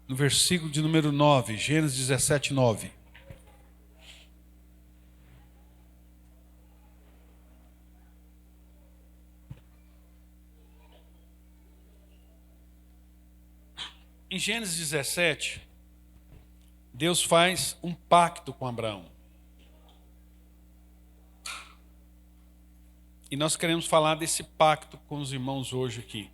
no versículo de número 9, Gênesis 17, 9. Em Gênesis 17, Deus faz um pacto com Abraão. E nós queremos falar desse pacto com os irmãos hoje aqui.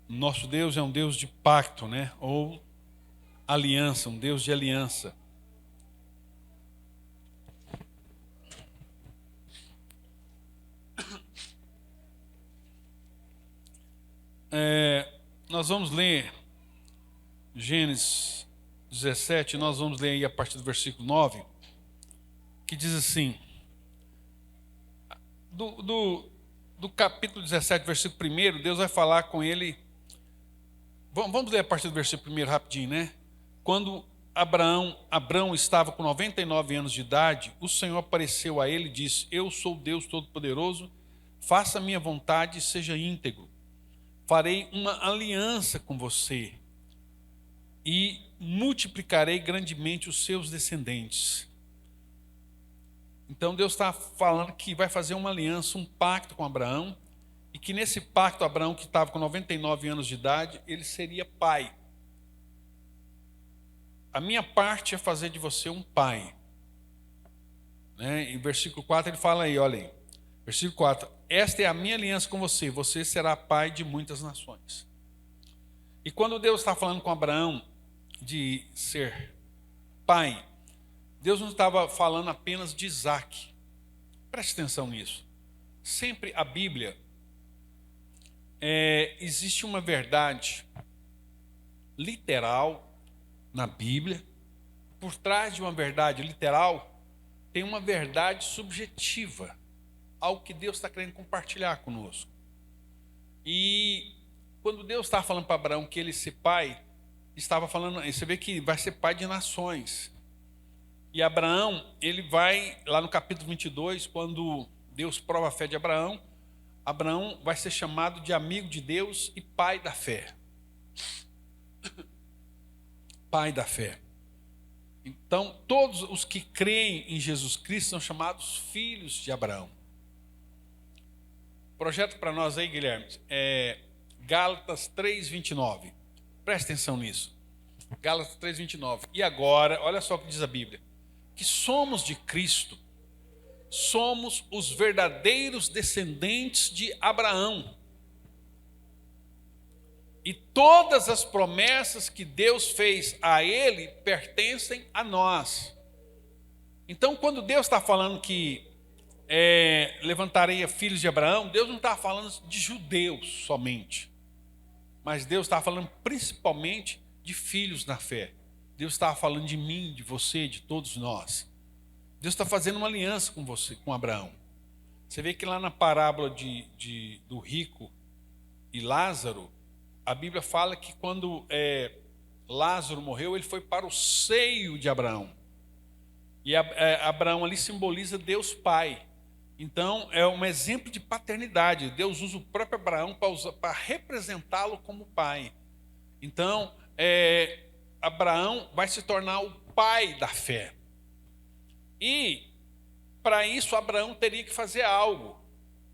Nosso Deus é um Deus de pacto, né? Ou aliança, um Deus de aliança. Nós vamos ler Gênesis 17, nós vamos ler aí a partir do versículo 9, que diz assim, do capítulo 17, versículo 1, Deus vai falar com ele. Vamos ler a partir do versículo 1 rapidinho, né? Quando Abraão estava com 99 anos de idade, o Senhor apareceu a ele e disse: Eu sou Deus Todo-Poderoso, faça a minha vontade e seja íntegro. Farei uma aliança com você e multiplicarei grandemente os seus descendentes. Então Deus está falando que vai fazer uma aliança, um pacto com Abraão, e que nesse pacto Abraão, que estava com 99 anos de idade, ele seria pai. A minha parte é fazer de você um pai. Né? Em versículo 4 ele fala aí, olha aí. Versículo 4. Esta é a minha aliança com você. Você será pai de muitas nações. E quando Deus está falando com Abraão de ser pai, Deus não estava falando apenas de Isaac. Preste atenção nisso. Sempre a Bíblia, existe uma verdade literal na Bíblia. Por trás de uma verdade literal, tem uma verdade subjetiva, algo que Deus está querendo compartilhar conosco. E quando Deus estava falando para Abraão que ele ser pai, estava falando, você vê que vai ser pai de nações. E Abraão, ele vai, lá no capítulo 22, quando Deus prova a fé de Abraão, Abraão vai ser chamado de amigo de Deus e pai da fé. Pai da fé. Então, todos os que creem em Jesus Cristo são chamados filhos de Abraão. Projeto para nós aí, Guilherme, é Gálatas 3:29. Presta atenção nisso. Gálatas 3:29. E agora, olha só o que diz a Bíblia. Que somos de Cristo, somos os verdadeiros descendentes de Abraão. E todas as promessas que Deus fez a ele pertencem a nós. Então, quando Deus está falando que levantarei filhos de Abraão, Deus não está falando de judeus somente, mas Deus está falando principalmente de filhos na fé. Deus está falando de mim, de você, de todos nós. Deus está fazendo uma aliança com você, com Abraão. Você vê que lá na parábola do rico e Lázaro, a Bíblia fala que quando Lázaro morreu, ele foi para o seio de Abraão. E Abraão ali simboliza Deus Pai. Então, é um exemplo de paternidade. Deus usa o próprio Abraão para representá-lo como pai. Então, Abraão vai se tornar o pai da fé. E, para isso, Abraão teria que fazer algo.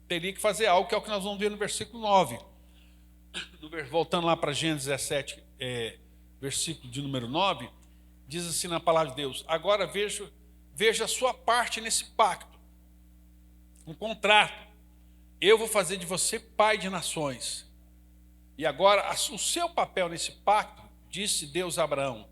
Teria que fazer algo, que é o que nós vamos ver no versículo 9. Voltando lá para Gênesis 17, versículo de número 9, diz assim na palavra de Deus: agora veja a sua parte nesse pacto. Um contrato. Eu vou fazer de você pai de nações. E agora, o seu papel nesse pacto, disse Deus a Abraão: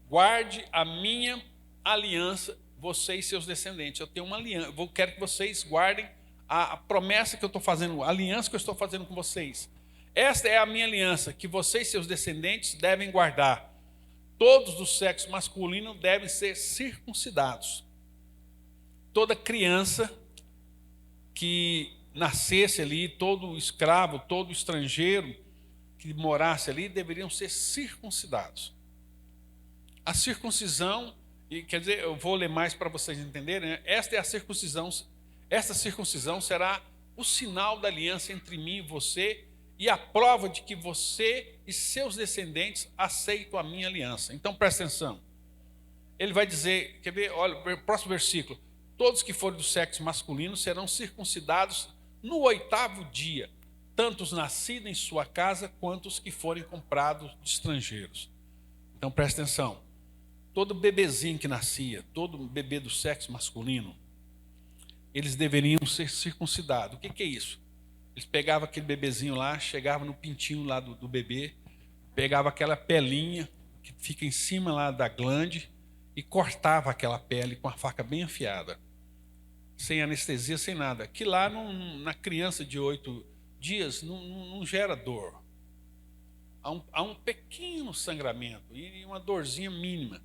guarde a minha aliança, você e seus descendentes. Eu tenho uma aliança, eu quero que vocês guardem a promessa que eu estou fazendo, a aliança que eu estou fazendo com vocês. Esta é a minha aliança, que vocês e seus descendentes devem guardar. Todos do sexo masculino devem ser circuncidados. Toda criança que nascesse ali, todo escravo, todo estrangeiro que morasse ali, deveriam ser circuncidados. A circuncisão, e quer dizer, eu vou ler mais para vocês entenderem, né? Esta é a circuncisão. Esta circuncisão será o sinal da aliança entre mim e você e a prova de que você e seus descendentes aceitam a minha aliança. Então presta atenção. Ele vai dizer, quer ver? Olha, o próximo versículo. Todos que forem do sexo masculino serão circuncidados no 8º dia, tanto os nascidos em sua casa, quanto os que forem comprados de estrangeiros. Então presta atenção. Todo bebezinho que nascia, todo bebê do sexo masculino, eles deveriam ser circuncidados. O que é isso? Eles pegavam aquele bebezinho lá, chegavam no pintinho lá do bebê, pegavam aquela pelinha que fica em cima lá da glande e cortava aquela pele com a faca bem afiada, sem anestesia, sem nada. Que lá na criança de 8 dias não gera dor. Há um pequeno sangramento e uma dorzinha mínima.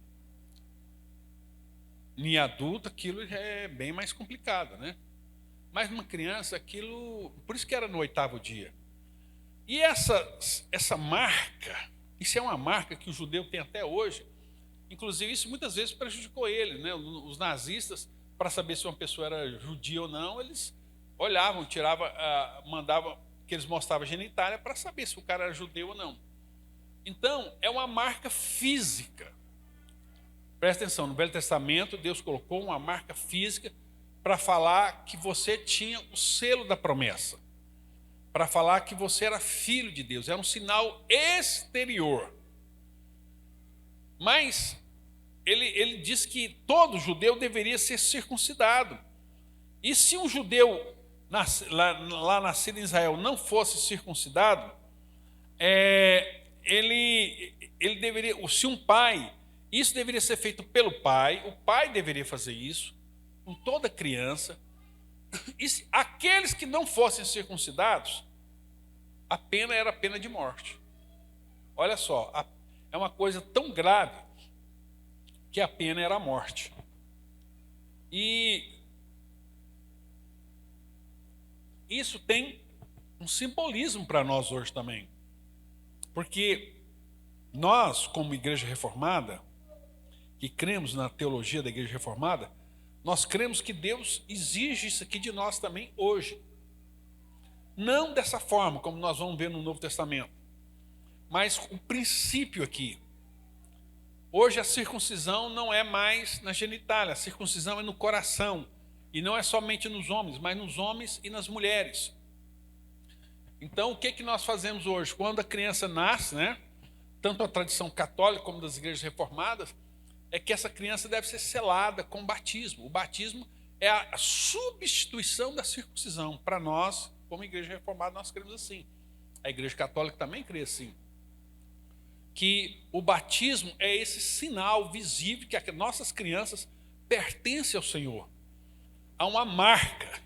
Em adulto aquilo é bem mais complicado, né? Mas numa criança aquilo, por isso que era no 8º dia. E essa marca, isso é uma marca que o judeu tem até hoje. Inclusive isso muitas vezes prejudicou ele, né? Os nazistas, para saber se uma pessoa era judia ou não, eles olhavam, mandavam que eles mostravam a genitália para saber se o cara era judeu ou não. Então é uma marca física. Presta atenção, no Velho Testamento, Deus colocou uma marca física para falar que você tinha o selo da promessa, para falar que você era filho de Deus, era um sinal exterior. Mas ele diz que todo judeu deveria ser circuncidado. E se um judeu lá nascido em Israel não fosse circuncidado, ele deveria, se um pai, isso deveria ser feito pelo pai, o pai deveria fazer isso com toda criança. E aqueles que não fossem circuncidados, a pena era a pena de morte. Olha só, é uma coisa tão grave que a pena era a morte. E isso tem um simbolismo para nós hoje também. Porque nós, como Igreja Reformada, que cremos na teologia da Igreja Reformada, nós cremos que Deus exige isso aqui de nós também hoje. Não dessa forma, como nós vamos ver no Novo Testamento, mas o princípio aqui. Hoje a circuncisão não é mais na genitália, a circuncisão é no coração. E não é somente nos homens, mas nos homens e nas mulheres. Então o que nós fazemos hoje? Quando a criança nasce, né, tanto a tradição católica como das igrejas reformadas, é que essa criança deve ser selada com o batismo. O batismo é a substituição da circuncisão. Para nós, como igreja reformada, nós cremos assim. A igreja católica também crê assim. Que o batismo é esse sinal visível que as nossas crianças pertencem ao Senhor. Há uma marca.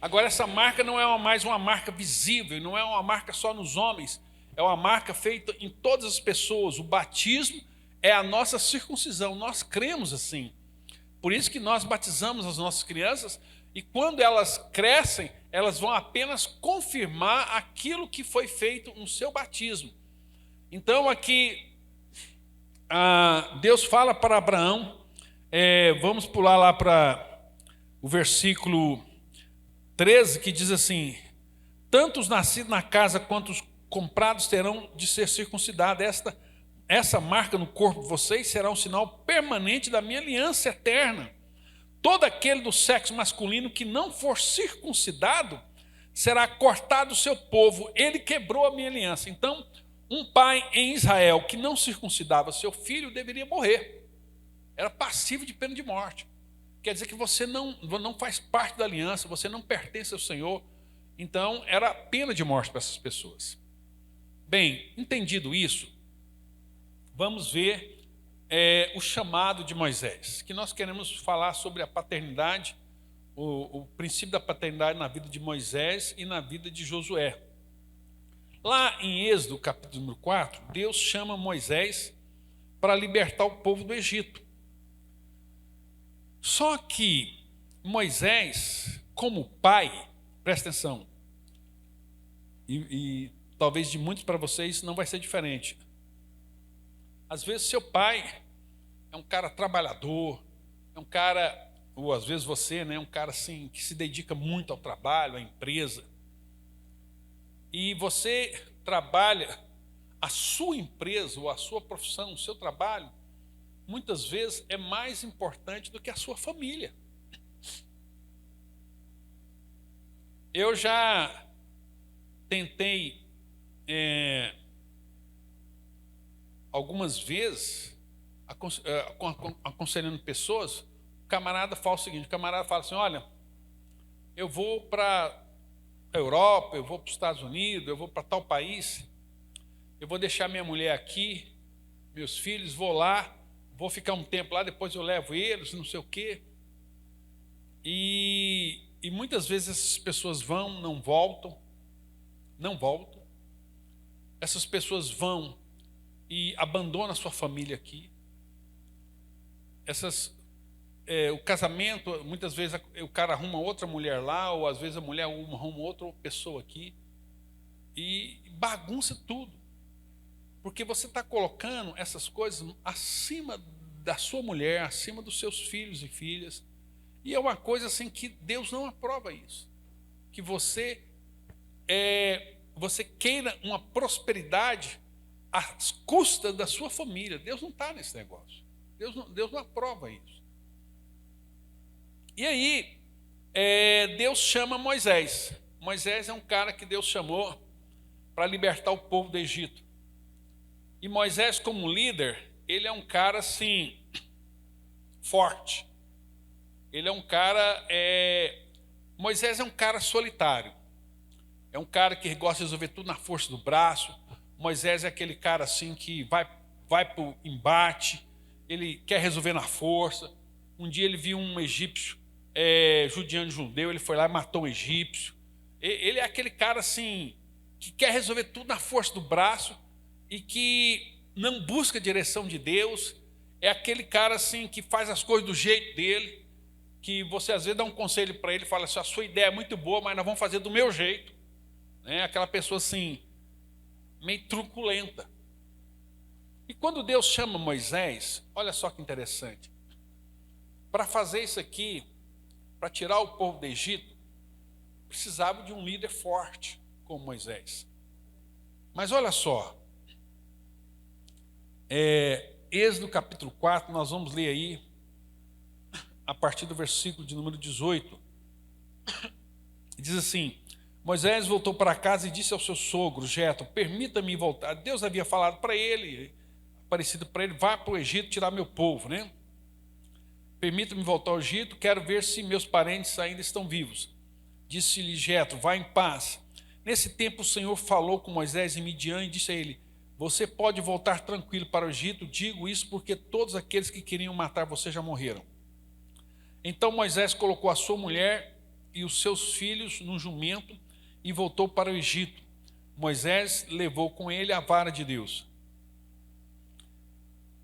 Agora essa marca não é mais uma marca visível, não é uma marca só nos homens, é uma marca feita em todas as pessoas. O batismo é a nossa circuncisão, nós cremos assim. Por isso que nós batizamos as nossas crianças e quando elas crescem, elas vão apenas confirmar aquilo que foi feito no seu batismo. Então aqui, Deus fala para Abraão, vamos pular lá para o versículo 13, que diz assim: tanto os nascidos na casa quanto os comprados terão de ser circuncidados. Essa marca no corpo de vocês será um sinal permanente da minha aliança eterna. Todo aquele do sexo masculino que não for circuncidado será cortado do seu povo. Ele quebrou a minha aliança. Então, um pai em Israel que não circuncidava seu filho deveria morrer. Era passivo de pena de morte. Quer dizer que você não faz parte da aliança, você não pertence ao Senhor. Então, era pena de morte para essas pessoas. Bem, entendido isso, vamos ver o chamado de Moisés, que nós queremos falar sobre a paternidade, o princípio da paternidade na vida de Moisés e na vida de Josué. Lá em Êxodo, capítulo número 4, Deus chama Moisés para libertar o povo do Egito. Só que Moisés, como pai, presta atenção, e talvez de muitos para vocês não vai ser diferente. Às vezes seu pai é um cara trabalhador, é um cara, ou às vezes você, né, é um cara assim, que se dedica muito ao trabalho, à empresa. e você trabalha, a sua empresa ou a sua profissão, o seu trabalho, muitas vezes é mais importante do que a sua família. Eu já tentei algumas vezes, aconselhando pessoas, o camarada fala o seguinte, o camarada fala assim, olha, eu vou para a Europa, eu vou para os Estados Unidos, eu vou para tal país, eu vou deixar minha mulher aqui, meus filhos, vou lá, vou ficar um tempo lá, depois eu levo eles, não sei o quê. E muitas vezes essas pessoas vão, não voltam. Essas pessoas vão e abandonam a sua família aqui. O casamento, muitas vezes o cara arruma outra mulher lá, ou às vezes a mulher arruma outra pessoa aqui, e bagunça tudo. Porque você está colocando essas coisas acima da sua mulher, acima dos seus filhos e filhas. E é uma coisa assim que Deus não aprova isso. Que você queira uma prosperidade às custas da sua família. Deus não está nesse negócio. Deus não aprova isso. E aí, Deus chama Moisés. Moisés é um cara que Deus chamou para libertar o povo do Egito. E Moisés, como líder, ele é um cara assim, forte. Ele é um cara, Moisés é um cara solitário. É um cara que gosta de resolver tudo na força do braço. Moisés é aquele cara assim que vai para o embate, ele quer resolver na força. Um dia ele viu um egípcio judiando judeu, ele foi lá e matou um egípcio. Ele é aquele cara assim, que quer resolver tudo na força do braço e que não busca a direção de Deus. É aquele cara assim que faz as coisas do jeito dele, que você às vezes dá um conselho para ele e fala assim, a sua ideia é muito boa, mas nós vamos fazer do meu jeito. Aquela pessoa assim, meio truculenta. E quando Deus chama Moisés, olha só que interessante, para fazer isso aqui, para tirar o povo do Egito, precisava de um líder forte como Moisés. Mas olha só, Êxodo capítulo 4, nós vamos ler aí, a partir do versículo de número 18, diz assim, Moisés voltou para casa e disse ao seu sogro, Jetro, permita-me voltar. Deus havia falado para ele, aparecido para ele, vá para o Egito tirar meu povo, né? Permita-me voltar ao Egito, quero ver se meus parentes ainda estão vivos. Disse-lhe Jetro, vá em paz. Nesse tempo o Senhor falou com Moisés em Midian e disse a ele, você pode voltar tranquilo para o Egito, digo isso porque todos aqueles que queriam matar você já morreram. Então Moisés colocou a sua mulher e os seus filhos num jumento e voltou para o Egito. Moisés levou com ele a vara de Deus.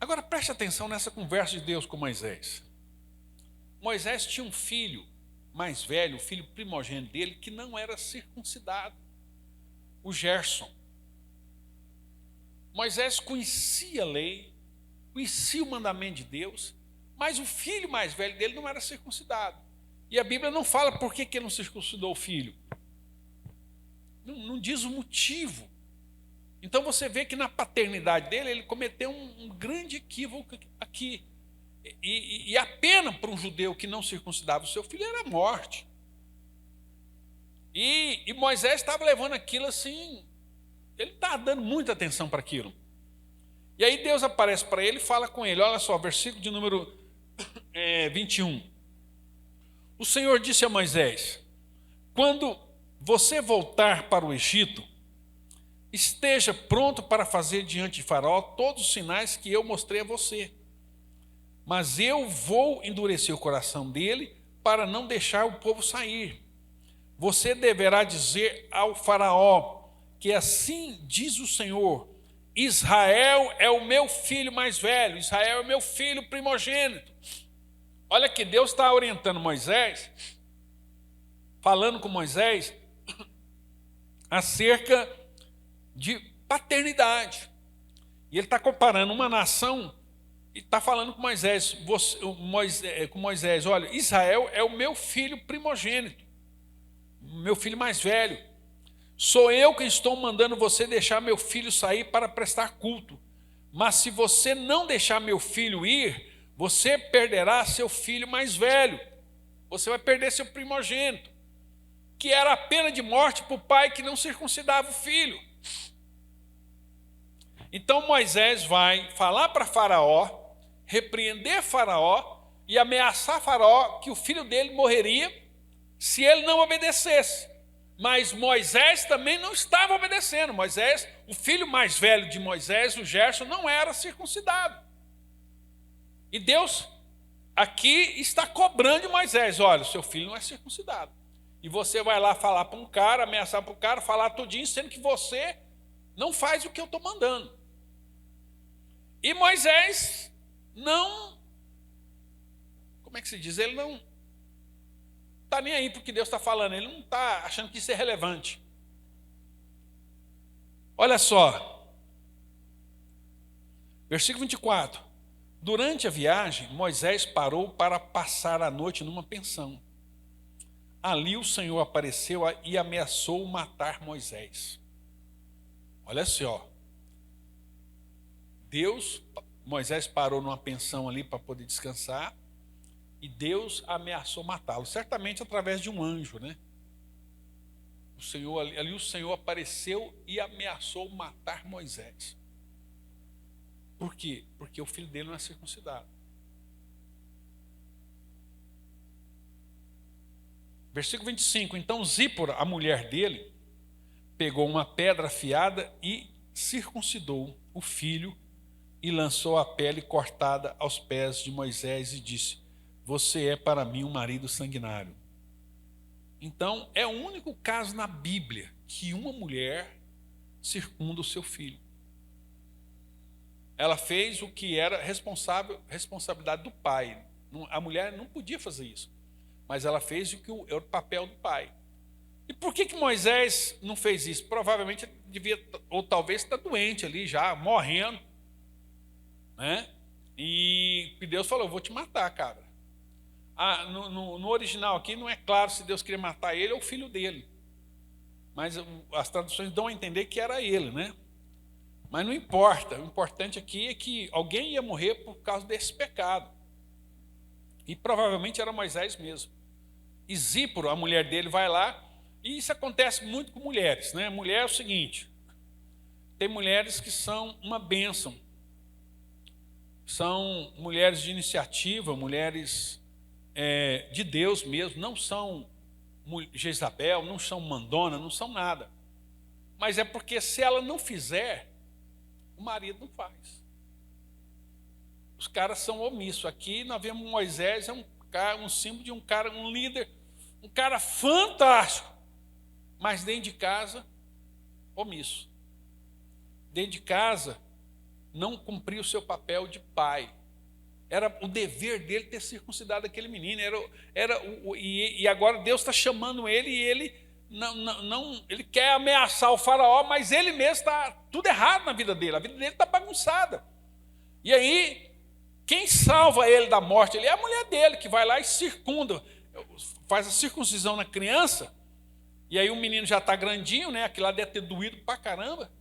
Agora preste atenção nessa conversa de Deus com Moisés. Moisés tinha um filho mais velho, o filho primogênito dele, que não era circuncidado, o Gerson. Moisés conhecia a lei, conhecia o mandamento de Deus, mas o filho mais velho dele não era circuncidado. E a Bíblia não fala por que ele não circuncidou o filho. Não diz o motivo. Então você vê que na paternidade dele, ele cometeu um grande equívoco aqui. E a pena para um judeu que não circuncidava o seu filho era a morte. E Moisés estava levando aquilo assim, ele estava dando muita atenção para aquilo. E aí Deus aparece para ele e fala com ele, olha só, versículo de número 21. O Senhor disse a Moisés, quando você voltar para o Egito, esteja pronto para fazer diante de Faraó todos os sinais que eu mostrei a você. Mas eu vou endurecer o coração dele para não deixar o povo sair. Você deverá dizer ao Faraó que assim diz o Senhor, Israel é o meu filho mais velho, Israel é o meu filho primogênito. Olha que Deus está orientando Moisés, falando com Moisés acerca de paternidade. E ele está comparando uma nação e está falando com Moisés, olha, Israel é o meu filho primogênito, meu filho mais velho. Sou eu que estou mandando você deixar meu filho sair para prestar culto. Mas se você não deixar meu filho ir, você perderá seu filho mais velho. Você vai perder seu primogênito, que era a pena de morte para o pai que não circuncidava o filho. Então Moisés vai falar para Faraó, repreender Faraó e ameaçar Faraó que o filho dele morreria se ele não obedecesse. Mas Moisés também não estava obedecendo. Moisés, o filho mais velho de Moisés, o Gerson, não era circuncidado. E Deus aqui está cobrando de Moisés: olha, o seu filho não é circuncidado. E você vai lá falar para um cara, ameaçar para o cara, falar tudinho, sendo que você não faz o que eu estou mandando. E Moisés não, como é que se diz? Ele não está nem aí porque Deus está falando, ele não está achando que isso é relevante. Olha só, versículo 24. Durante a viagem, Moisés parou para passar a noite numa pensão. Ali o Senhor apareceu e ameaçou matar Moisés. Olha só, Moisés parou numa pensão ali para poder descansar, e Deus ameaçou matá-lo, certamente através de um anjo, né? Ali o Senhor apareceu e ameaçou matar Moisés. Por quê? Porque o filho dele não é circuncidado. Versículo 25. Então Zípora, a mulher dele, pegou uma pedra afiada e circuncidou o filho e lançou a pele cortada aos pés de Moisés e disse: você é para mim um marido sanguinário. Então, é o único caso na Bíblia que uma mulher circunda o seu filho. Ela fez o que era responsabilidade do pai. A mulher não podia fazer isso, mas ela fez o que era o papel do pai. E por que Moisés não fez isso? Provavelmente devia, ou talvez está doente ali já, morrendo, né? E Deus falou: eu vou te matar, cara. No original aqui não é claro se Deus queria matar ele ou o filho dele, mas as traduções dão a entender que era ele, né? Mas não importa, o importante aqui é que alguém ia morrer por causa desse pecado, e provavelmente era Moisés mesmo. E Zípora, a mulher dele, vai lá, e isso acontece muito com mulheres, né? Mulher é o seguinte: tem mulheres que são uma bênção, são mulheres de iniciativa, mulheres de Deus mesmo, não são Jezabel, não são mandona, não são nada. Mas é porque se ela não fizer, o marido não faz. Os caras são omissos. Aqui nós vemos Moisés, um símbolo de um cara, um líder, um cara fantástico, mas dentro de casa, omisso. Dentro de casa, não cumpriu o seu papel de pai. Era o dever dele ter circuncidado aquele menino. E agora Deus está chamando ele, e ele ele quer ameaçar o faraó, mas ele mesmo está tudo errado na vida dele. A vida dele está bagunçada. E aí, quem salva ele da morte? Ele é a mulher dele, que vai lá e circunda, faz a circuncisão na criança. E aí o menino já está grandinho, né? Aquilo lá deve ter doído pra caramba.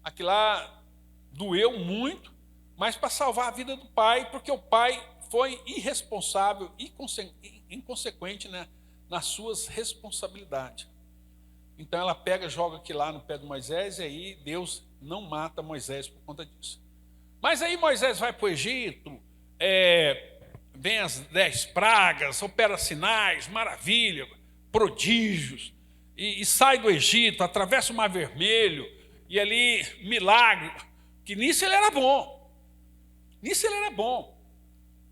Aquilo lá doeu muito. Mas para salvar a vida do pai, porque o pai foi irresponsável e inconsequente, né, nas suas responsabilidades. Então ela pega, joga aqui lá no pé de Moisés, e aí Deus não mata Moisés por conta disso. Mas aí Moisés vai para o Egito, vem as 10 pragas, opera sinais, maravilha, prodígios, e sai do Egito, atravessa o Mar Vermelho, e ali milagre, que nisso ele era bom. Nisso ele era bom.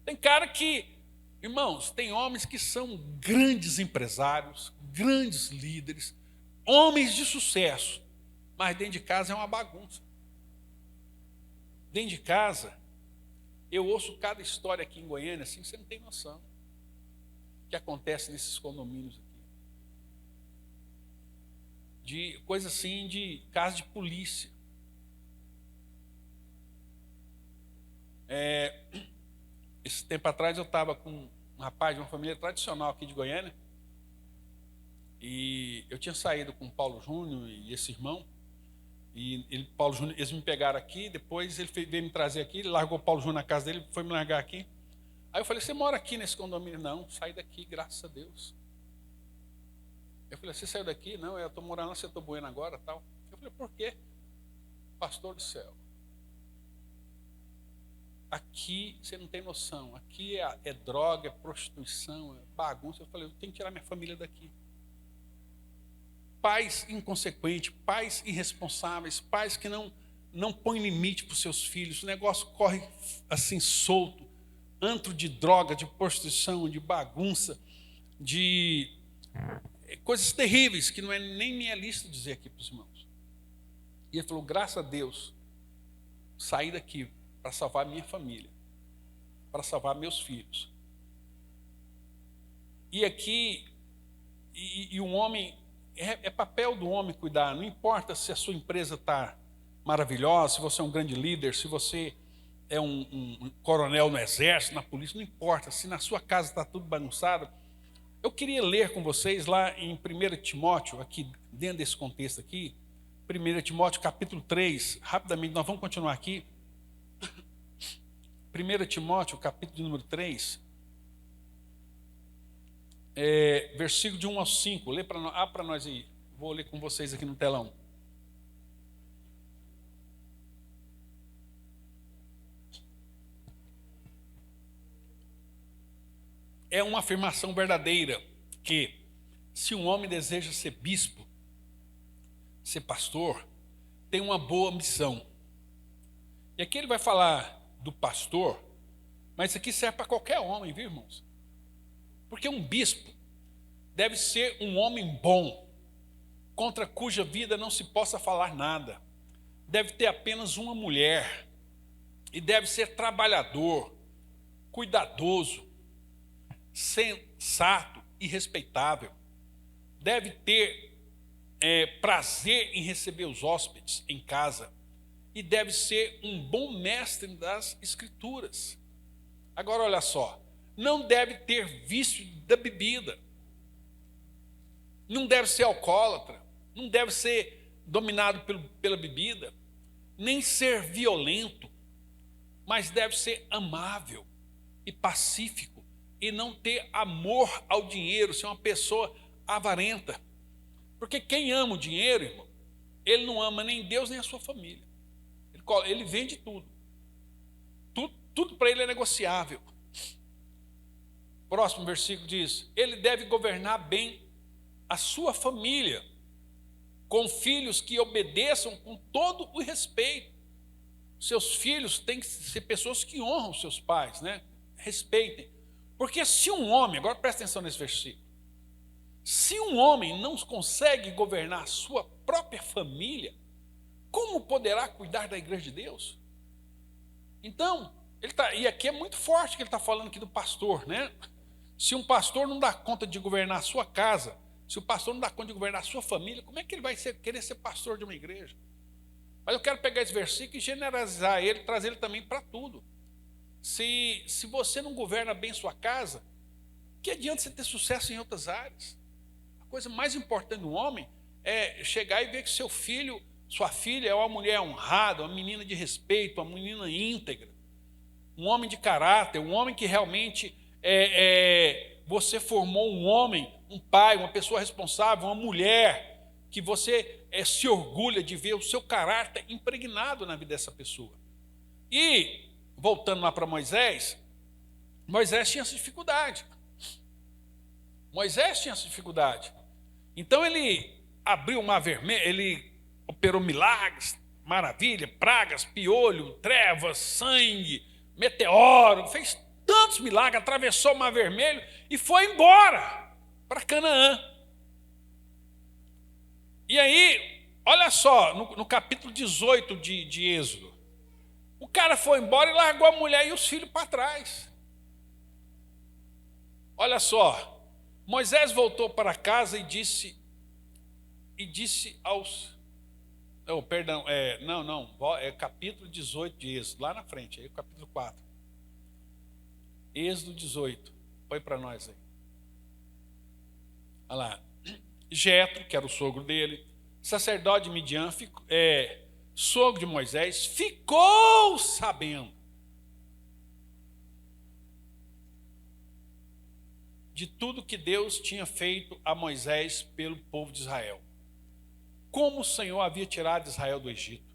Tem cara que, irmãos, tem homens que são grandes empresários, grandes líderes, homens de sucesso, mas dentro de casa é uma bagunça. Dentro de casa, eu ouço cada história aqui em Goiânia, assim, você não tem noção, que acontece nesses condomínios aqui. De coisa assim, de casa de polícia. Esse tempo atrás eu estava com um rapaz de uma família tradicional aqui de Goiânia, E eu tinha saído com o Paulo Júnior e esse irmão, e Paulo Júnior, eles me pegaram aqui, depois ele veio me trazer aqui, ele largou o Paulo Júnior na casa dele, foi me largar aqui. Aí eu falei, você mora aqui nesse condomínio? Não, sai daqui, graças a Deus. Eu falei, você saiu daqui? Não, eu estou morando no setor Bueno agora, tal. Eu falei, por quê? Pastor do céu, aqui você não tem noção, aqui é droga, é prostituição, é bagunça. Eu falei, eu tenho que tirar minha família daqui. Pais inconsequentes, pais irresponsáveis, pais que não põem limite para os seus filhos, o negócio corre assim solto, antro de droga, de prostituição, de bagunça, de coisas terríveis, que não é nem minha lista dizer aqui para os irmãos. E ele falou, graças a Deus, saí daqui para salvar minha família, para salvar meus filhos. E aqui, e um homem, é papel do homem cuidar, não importa se a sua empresa está maravilhosa, se você é um grande líder, se você é um coronel no exército, na polícia, não importa, se na sua casa está tudo bagunçado. Eu queria ler com vocês lá em 1 Timóteo, aqui dentro desse contexto aqui, 1 Timóteo capítulo 3, rapidamente, nós vamos continuar aqui. 1 Timóteo capítulo de número 3, versículo de 1 ao 5, lê para nós aí, vou ler com vocês aqui no telão. É uma afirmação verdadeira que, se um homem deseja ser bispo, ser pastor, tem uma boa missão. E aqui ele vai falar do pastor, mas isso aqui serve para qualquer homem, viu, irmãos? Porque um bispo deve ser um homem bom, contra cuja vida não se possa falar nada. Deve ter apenas uma mulher e deve ser trabalhador, cuidadoso, sensato e respeitável. Deve ter prazer em receber os hóspedes em casa e deve ser um bom mestre das escrituras. Agora olha só, não deve ter vício da bebida, não deve ser alcoólatra, não deve ser dominado pela bebida, nem ser violento, mas deve ser amável e pacífico, e não ter amor ao dinheiro, ser uma pessoa avarenta. Porque quem ama o dinheiro, irmão, ele não ama nem Deus nem a sua família. Ele vende tudo. Tudo para ele é negociável. Próximo versículo diz, ele deve governar bem a sua família, com filhos que obedeçam com todo o respeito. Seus filhos têm que ser pessoas que honram seus pais, né? Respeitem. Porque se um homem, agora presta atenção nesse versículo, se um homem não consegue governar a sua própria família, como poderá cuidar da igreja de Deus? Então, e aqui é muito forte que ele está falando aqui do pastor, né? Se um pastor não dá conta de governar a sua casa, se o pastor não dá conta de governar a sua família, como é que ele vai querer ser pastor de uma igreja? Mas eu quero pegar esse versículo e generalizar ele, trazer ele também para tudo. Se você não governa bem sua casa, que adianta você ter sucesso em outras áreas? A coisa mais importante do homem é chegar e ver que seu filho, sua filha é uma mulher honrada, uma menina de respeito, uma menina íntegra, um homem de caráter, um homem que realmente você formou um homem, um pai, uma pessoa responsável, uma mulher, que você se orgulha de ver o seu caráter impregnado na vida dessa pessoa. E voltando lá para Moisés tinha essa dificuldade. Moisés tinha essa dificuldade. Então ele abriu o mar vermelho, ele operou milagres, maravilha, pragas, piolho, trevas, sangue, meteoro, fez tantos milagres, atravessou o mar vermelho e foi embora para Canaã. E aí, olha só, no capítulo 18 de Êxodo, o cara foi embora e largou a mulher e os filhos para trás. Olha só, Moisés voltou para casa e disse aos... Oh, perdão, é capítulo 18 de Êxodo, lá na frente, aí capítulo 4. Êxodo 18, põe para nós aí. Olha lá. Jetro, que era o sogro dele, sacerdote de Midian, sogro de Moisés, ficou sabendo de tudo que Deus tinha feito a Moisés pelo povo de Israel. Como o Senhor havia tirado Israel do Egito.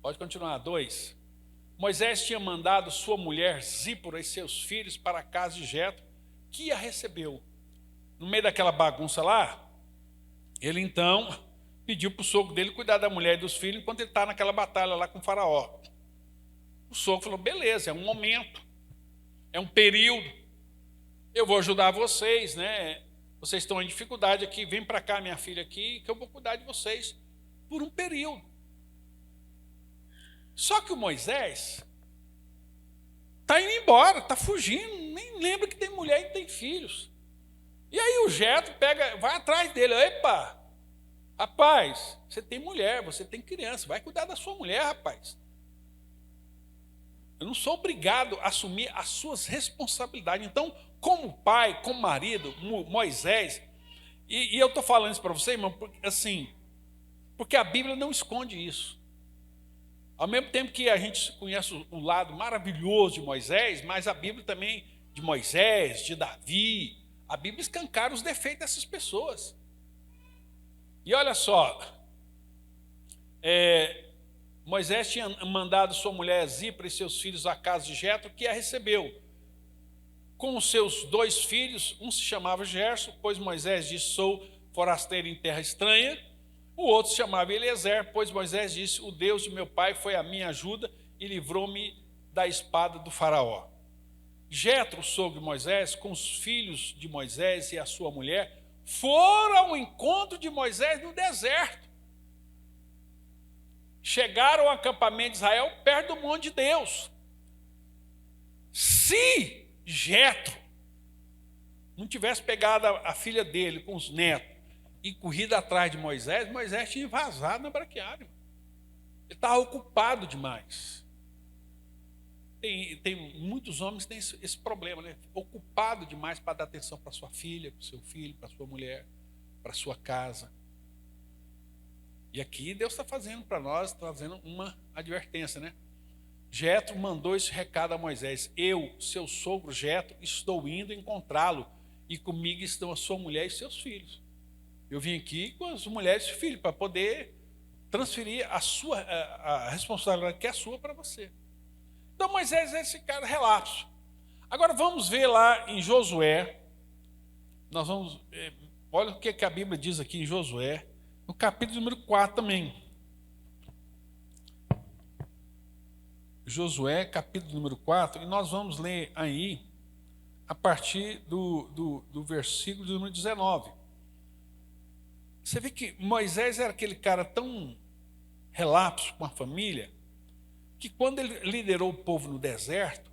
Pode continuar. 2. Moisés tinha mandado sua mulher Zípora e seus filhos para a casa de Jetro, que a recebeu. No meio daquela bagunça lá, ele então pediu para o sogro dele cuidar da mulher e dos filhos enquanto ele está naquela batalha lá com o faraó. O sogro falou, beleza, é um momento, é um período, eu vou ajudar vocês, né? Vocês estão em dificuldade aqui, vem para cá, minha filha, aqui, que eu vou cuidar de vocês por um período. Só que o Moisés está indo embora, está fugindo, nem lembra que tem mulher e tem filhos. E aí o Jetro vai atrás dele, epa, rapaz, você tem mulher, você tem criança, vai cuidar da sua mulher, rapaz. Eu não sou obrigado a assumir as suas responsabilidades. Então, como pai, como marido, Moisés, e eu estou falando isso para você, irmão, porque a Bíblia não esconde isso. Ao mesmo tempo que a gente conhece o lado maravilhoso de Moisés, mas a Bíblia também, de Moisés, de Davi, a Bíblia escancara os defeitos dessas pessoas. E olha só, Moisés tinha mandado sua mulher Zípora e seus filhos à casa de Jetro, que a recebeu. Com os seus 2 filhos, um se chamava Gerson, pois Moisés disse, sou forasteiro em terra estranha. O outro se chamava Eliezer, pois Moisés disse, o Deus de meu pai foi a minha ajuda e livrou-me da espada do faraó. Jetro, o sogro de Moisés, com os filhos de Moisés e a sua mulher, foram ao encontro de Moisés no deserto. Chegaram ao acampamento de Israel, perto do monte de Deus. Se Jetro não tivesse pegado a filha dele com os netos e corrido atrás de Moisés, Moisés tinha vazado na braquiária. Ele estava ocupado demais. Tem muitos homens que têm esse problema, né? Ocupado demais para dar atenção para sua filha, para o seu filho, para sua mulher, para sua casa. E aqui Deus está fazendo para nós, está fazendo uma advertência, né? Jetro mandou esse recado a Moisés. Eu, seu sogro Jetro, estou indo encontrá-lo e comigo estão a sua mulher e seus filhos. Eu vim aqui com as mulheres e filhos para poder transferir a responsabilidade que é sua para você. Então Moisés é esse cara relapso. Agora vamos ver lá em Josué. Nós vamos, olha o que a Bíblia diz aqui em Josué, no capítulo número 4 também. Josué, capítulo número 4, e nós vamos ler aí a partir do versículo número 19. Você vê que Moisés era aquele cara tão relapso com a família, que quando ele liderou o povo no deserto,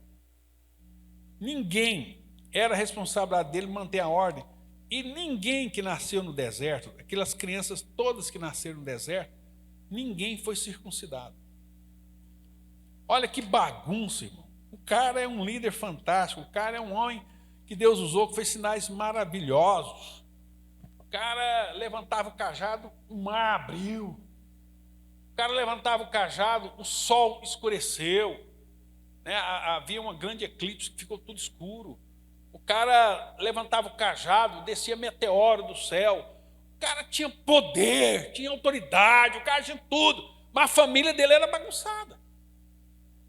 ninguém era responsável dele manter a ordem, e ninguém que nasceu no deserto, aquelas crianças todas que nasceram no deserto, ninguém foi circuncidado. Olha que bagunça, irmão. O cara é um líder fantástico, o cara é um homem que Deus usou, que fez sinais maravilhosos. O cara levantava o cajado, o mar abriu. O cara levantava o cajado, o sol escureceu. Né? Havia uma grande eclipse que ficou tudo escuro. O cara levantava o cajado, descia meteoro do céu. O cara tinha poder, tinha autoridade, o cara tinha tudo. Mas a família dele era bagunçada.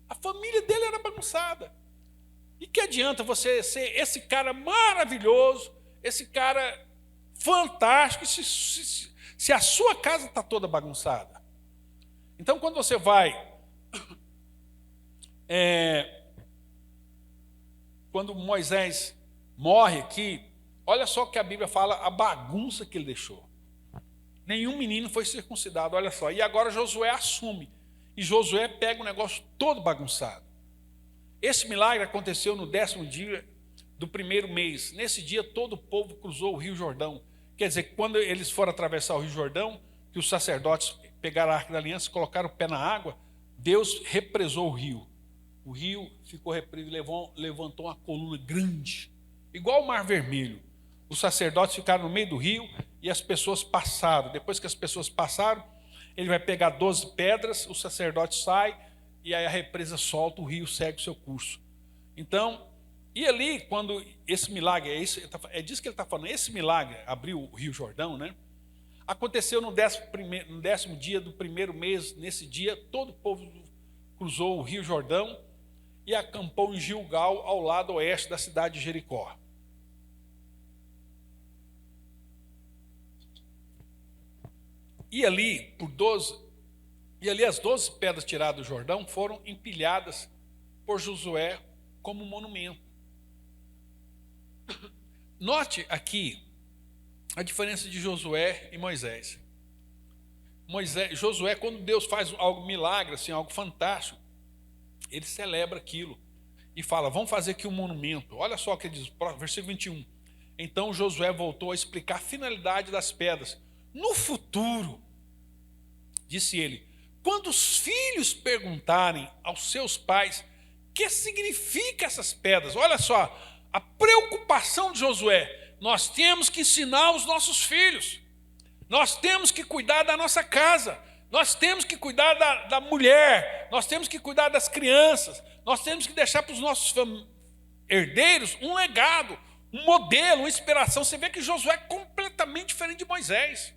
A família dele era bagunçada. E que adianta você ser esse cara maravilhoso, esse cara fantástico, se a sua casa está toda bagunçada? Então, quando você vai... quando Moisés morre aqui, olha só o que a Bíblia fala, a bagunça que ele deixou. Nenhum menino foi circuncidado, olha só. E agora Josué assume. E Josué pega o negócio todo bagunçado. Esse milagre aconteceu no 10º dia do primeiro mês. Nesse dia todo o povo cruzou o Rio Jordão. Quer dizer, quando eles foram atravessar o Rio Jordão, que os sacerdotes pegaram a Arca da Aliança, colocaram o pé na água, Deus represou o rio. O rio ficou represo, levantou uma coluna grande, igual o Mar Vermelho. Os sacerdotes ficaram no meio do rio e as pessoas passaram. Depois que as pessoas passaram, ele vai pegar 12 pedras, o sacerdote sai e aí a represa solta, o rio segue o seu curso. Então, e ali, quando esse milagre, é disso que ele está falando, esse milagre abriu o rio Jordão, né? Aconteceu no 10º dia do primeiro mês. Nesse dia, todo o povo cruzou o rio Jordão e acampou em Gilgal, ao lado oeste da cidade de Jericó. E ali as 12 pedras tiradas do Jordão foram empilhadas por Josué como monumento. Note aqui a diferença de Josué e Moisés. Josué, quando Deus faz algo milagre, assim, algo fantástico, ele celebra aquilo e fala: vamos fazer aqui um monumento. Olha só o que ele diz, versículo 21. Então Josué voltou a explicar a finalidade das pedras. No futuro, disse ele, quando os filhos perguntarem aos seus pais o que significa essas pedras, olha só, a preocupação de Josué: nós temos que ensinar os nossos filhos, nós temos que cuidar da nossa casa, nós temos que cuidar da mulher, nós temos que cuidar das crianças, nós temos que deixar para os nossos herdeiros um legado, um modelo, uma inspiração. Você vê que Josué é completamente diferente de Moisés.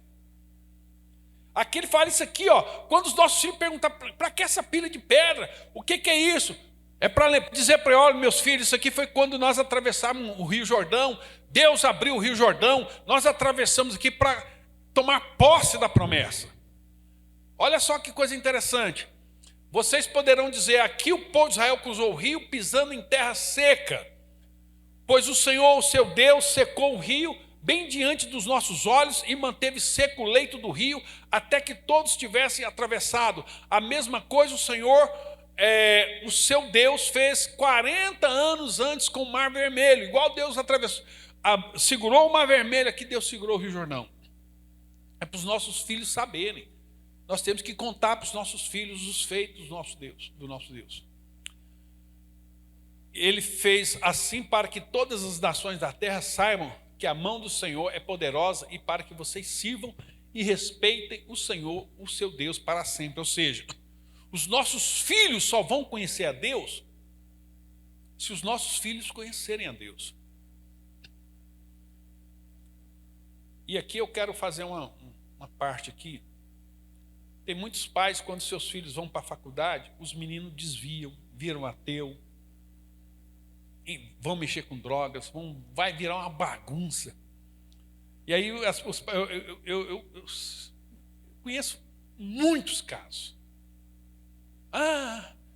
Aqui ele fala isso aqui, ó, quando os nossos filhos perguntam: para que essa pilha de pedra? O que é isso? É para dizer para eles: olha, meus filhos, isso aqui foi quando nós atravessamos o Rio Jordão, Deus abriu o Rio Jordão, nós atravessamos aqui para tomar posse da promessa. Olha só que coisa interessante. Vocês poderão dizer: aqui o povo de Israel cruzou o rio pisando em terra seca, pois o Senhor, o seu Deus, secou o rio bem diante dos nossos olhos e manteve seco o leito do rio até que todos tivessem atravessado. A mesma coisa o Senhor, o seu Deus, fez 40 anos antes com o Mar Vermelho. Igual Deus atravessou, segurou o Mar Vermelho, aqui Deus segurou o Rio Jordão. É para os nossos filhos saberem. Nós temos que contar para os nossos filhos os feitos do nosso Deus. Ele fez assim para que todas as nações da terra saibam que a mão do Senhor é poderosa e para que vocês sirvam e respeitem o Senhor, o seu Deus, para sempre. Ou seja, os nossos filhos só vão conhecer a Deus se os nossos filhos conhecerem a Deus. E aqui eu quero fazer uma parte aqui. Tem muitos pais, quando seus filhos vão para a faculdade, os meninos desviam, viram ateu, e vão mexer com drogas, vai virar uma bagunça. E aí eu conheço muitos casos.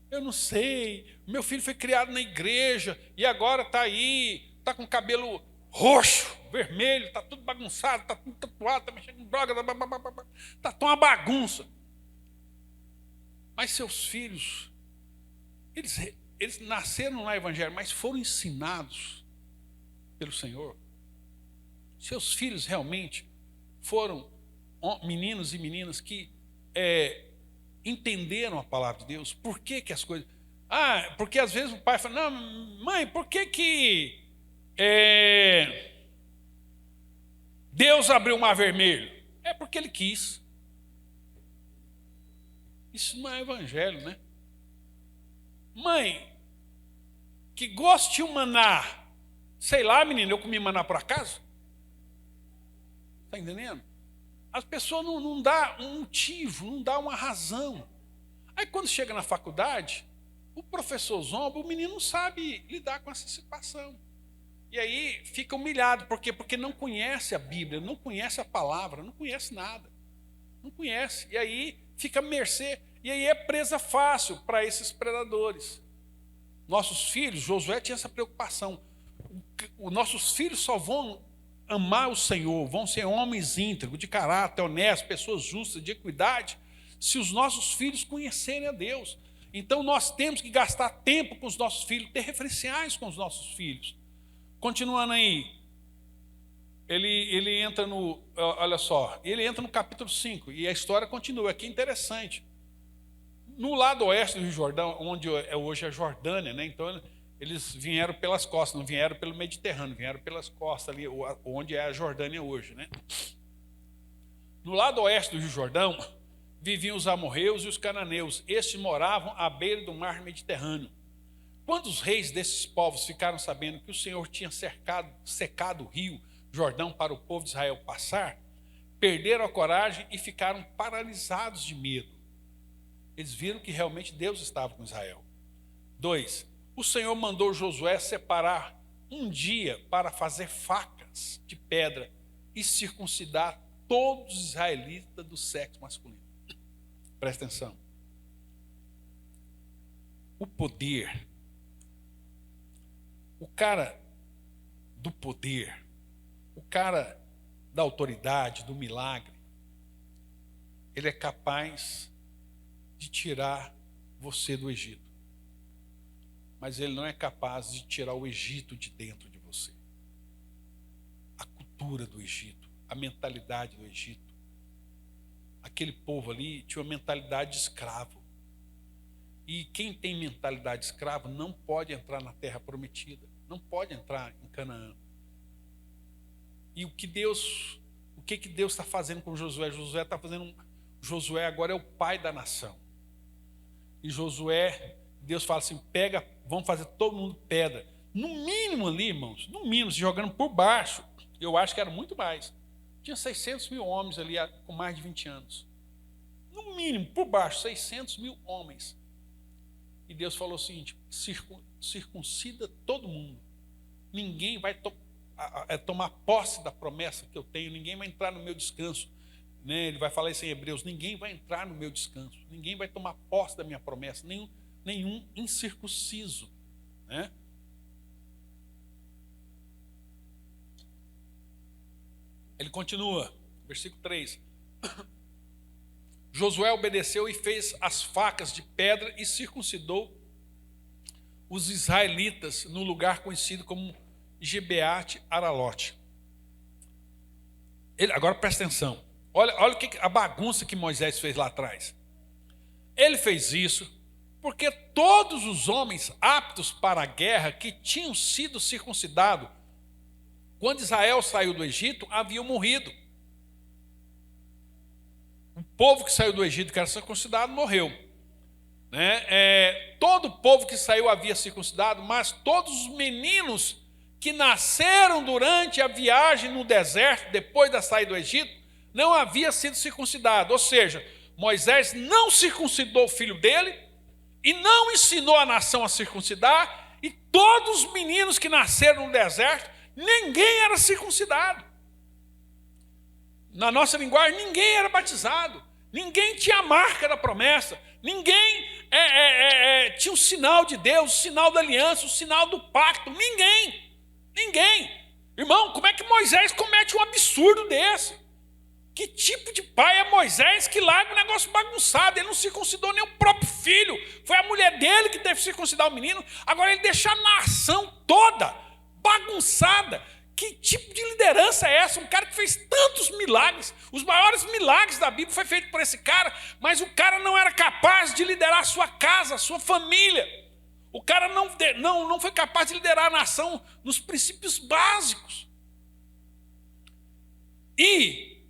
Eu não sei, meu filho foi criado na igreja e agora está aí, está com cabelo roxo, vermelho, está tudo bagunçado, está tudo tatuado, está mexendo com droga, está uma bagunça. Mas seus filhos, eles nasceram no evangelho, mas foram ensinados pelo Senhor. Seus filhos realmente foram meninos e meninas que entenderam a palavra de Deus. Por que as coisas... porque às vezes o pai fala: não, mãe, por que Deus abriu o Mar Vermelho? É porque Ele quis. Isso não é evangelho, né? Mãe, que goste de um maná. Sei lá, menino, eu comi maná por acaso? Está entendendo? As pessoas não dão um motivo, não dão uma razão. Aí quando chega na faculdade, o professor zomba, o menino não sabe lidar com essa situação. E aí fica humilhado. Por quê? Porque não conhece a Bíblia, não conhece a palavra, não conhece nada. Não conhece. E aí fica à mercê. E aí é presa fácil para esses predadores. Nossos filhos, Josué tinha essa preocupação. Os nossos filhos só vão amar o Senhor, vão ser homens íntegros, de caráter, honestos, pessoas justas, de equidade, se os nossos filhos conhecerem a Deus. Então nós temos que gastar tempo com os nossos filhos, ter referenciais com os nossos filhos. Continuando aí, ele entra no, olha só, ele entra no capítulo 5, e a história continua. Aqui é interessante. No lado oeste do Rio Jordão, onde hoje é a Jordânia, né? Então Eles vieram pelas costas, não vieram pelo Mediterrâneo, vieram pelas costas ali, onde é a Jordânia hoje, né? No lado oeste do Rio Jordão, viviam os amorreus e os cananeus. Estes moravam à beira do mar Mediterrâneo. Quando os reis desses povos ficaram sabendo que o Senhor tinha secado o rio Jordão para o povo de Israel passar, perderam a coragem e ficaram paralisados de medo. Eles viram que realmente Deus estava com Israel. 2. O Senhor mandou Josué separar um dia para fazer facas de pedra e circuncidar todos os israelitas do sexo masculino. Presta atenção. O poder, o cara do poder, o cara da autoridade, do milagre, ele é capaz de tirar você do Egito. Mas ele não é capaz de tirar o Egito de dentro de você. A cultura do Egito, a mentalidade do Egito. Aquele povo ali tinha uma mentalidade de escravo. E quem tem mentalidade de escravo não pode entrar na terra prometida, não pode entrar em Canaã. E o que Deus está fazendo com Josué? Josué agora é o pai da nação. E Josué, Deus fala assim, vamos fazer todo mundo pedra. No mínimo ali, irmãos, no mínimo, se jogando por baixo, eu acho que era muito mais. Tinha 600 mil homens ali com mais de 20 anos. No mínimo, por baixo, 600 mil homens. E Deus falou o seguinte, circuncida todo mundo. Ninguém vai tomar posse da promessa que eu tenho, ninguém vai entrar no meu descanso. Né? Ele vai falar isso em Hebreus, ninguém vai entrar no meu descanso, ninguém vai tomar posse da minha promessa, nenhum incircunciso. Né? Ele continua, versículo 3. Josué obedeceu e fez as facas de pedra e circuncidou os israelitas no lugar conhecido como Gibeate Aralote. Agora presta atenção. Olha a bagunça que Moisés fez lá atrás. Ele fez isso porque todos os homens aptos para a guerra que tinham sido circuncidados quando Israel saiu do Egito haviam morrido. O povo que saiu do Egito, que era circuncidado, morreu. Todo o povo que saiu havia circuncidado, mas todos os meninos que nasceram durante a viagem no deserto, depois da saída do Egito, não havia sido circuncidado. Ou seja, Moisés não circuncidou o filho dele e não ensinou a nação a circuncidar, e todos os meninos que nasceram no deserto, ninguém era circuncidado. Na nossa linguagem, ninguém era batizado, ninguém tinha a marca da promessa, ninguém tinha o sinal de Deus, o sinal da aliança, o sinal do pacto, ninguém. Irmão, como é que Moisés comete um absurdo desse? Que tipo de pai é Moisés que larga um negócio bagunçado? Ele não circuncidou nem o próprio filho, foi a mulher dele que teve que circuncidar o menino, agora ele deixa a nação toda bagunçada. Que tipo de liderança é essa? Um cara que fez tantos milagres, os maiores milagres da Bíblia foi feito por esse cara, mas o cara não era capaz de liderar a sua casa, a sua família. O cara não foi capaz de liderar a nação nos princípios básicos. E